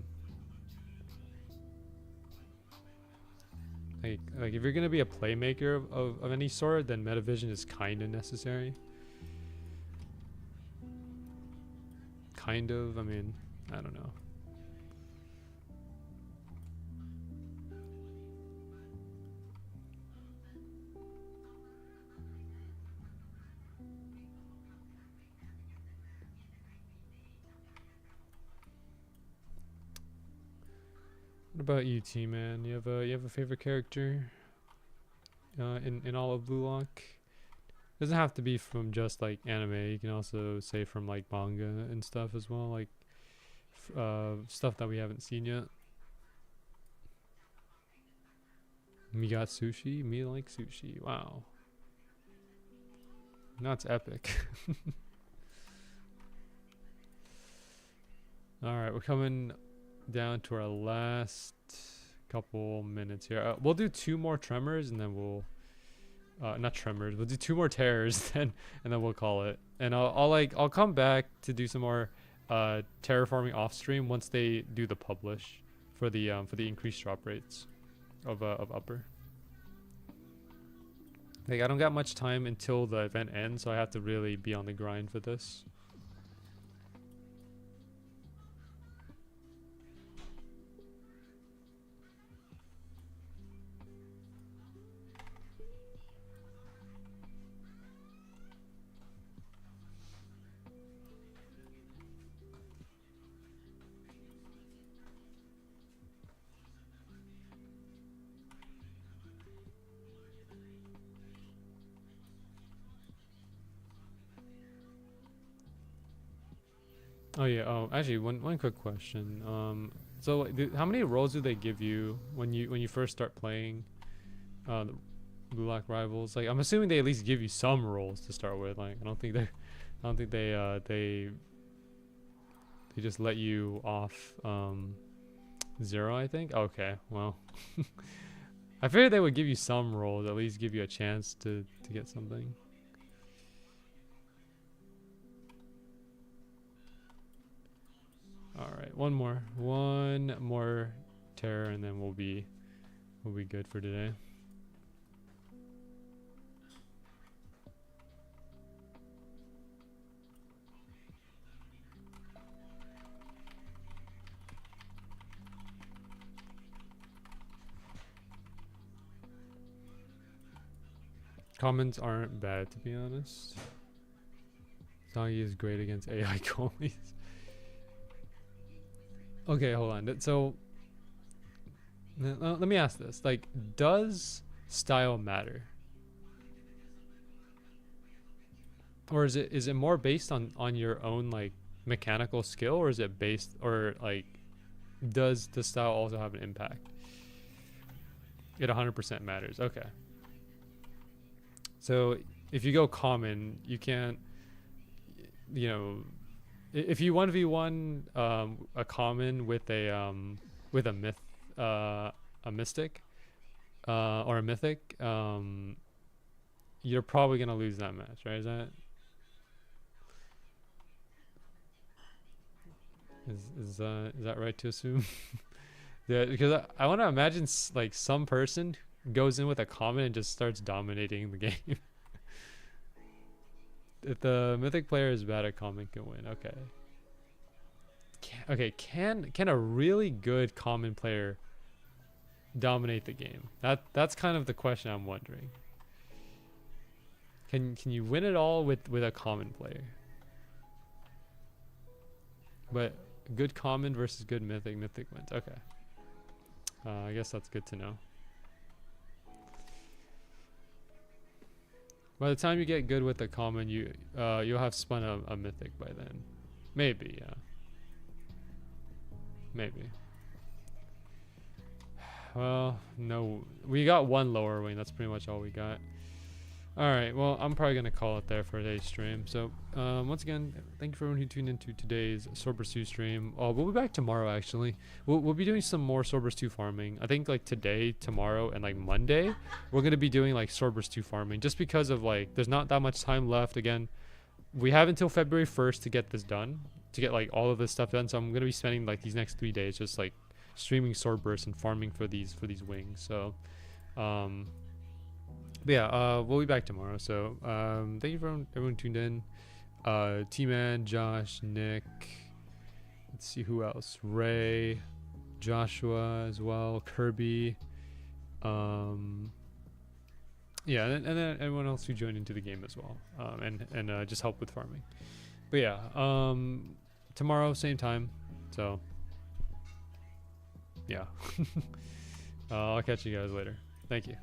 Like if you're gonna be a playmaker of any sort, then Metavision is kind of necessary. Kind of, I mean, I don't know. What about you, T-Man? You have a favorite character in all of Blue Lock? Doesn't have to be from just like anime. You can also say from like manga and stuff as well, like stuff that we haven't seen yet. Me got sushi. Me like sushi. Wow. That's epic. All right, we're coming down to our last couple minutes here. We'll do 2 more tremors and then we'll not tremors, we'll do 2 more terrors then, and then we'll call it. And I'll come back to do some more terraforming off stream once they do the publish for the increased drop rates of upper. Like, I don't got much time until the event ends, so I have to really be on the grind for this. Oh yeah. Oh, actually, one quick question. So like, how many rolls do they give you when you first start playing, the Blue Lock Rivals? Like, I'm assuming they at least give you some rolls to start with. Like, I don't think they just let you off 0. I think. Okay. Well, I figured they would give you some rolls, at least give you a chance to get something. All right, one more terror, and then we'll be good for today. Comments aren't bad, to be honest. Zangi is great against AI goalies. Okay, hold on. So let me ask this: like, does style matter, or is it more based on your own like mechanical skill, or is it based, or like, does the style also have an impact? It 100% matters. Okay. So if you go common, you can't, you know, if you 1v1 a common with a myth, a mystic, or a mythic, you're probably gonna lose that match, right? Is that right to assume? Yeah, because I want to imagine like some person goes in with a common and just starts dominating the game. If the mythic player is bad at common, can win. Okay. Can a really good common player dominate the game? That's kind of the question I'm wondering. Can you win it all with a common player? But good common versus good mythic wins. Okay. I guess that's good to know. By the time you get good with the common, you'll have spun a mythic by then. Maybe, yeah. Maybe. Well, no. We got one lower wing. That's pretty much all we got. Alright, well, I'm probably going to call it there for today's stream. So, once again, thank you for everyone who tuned into today's Swordburst 2 stream. We'll be back tomorrow, actually. We'll be doing some more Swordburst 2 farming. I think, like, today, tomorrow, and, like, Monday, we're going to be doing, like, Swordburst 2 farming. Just because of, like, there's not that much time left. Again, we have until February 1st to get this done. To get, like, all of this stuff done. So, I'm going to be spending, like, these next 3 days just, like, streaming Swordburst and farming for these wings. So, but yeah, we'll be back tomorrow. So thank you for everyone tuned in. T-Man, Josh, Nick. Let's see who else. Ray, Joshua as well. Kirby. Yeah, and then everyone else who joined into the game as well. And just help with farming. But yeah, tomorrow same time. So yeah, I'll catch you guys later. Thank you.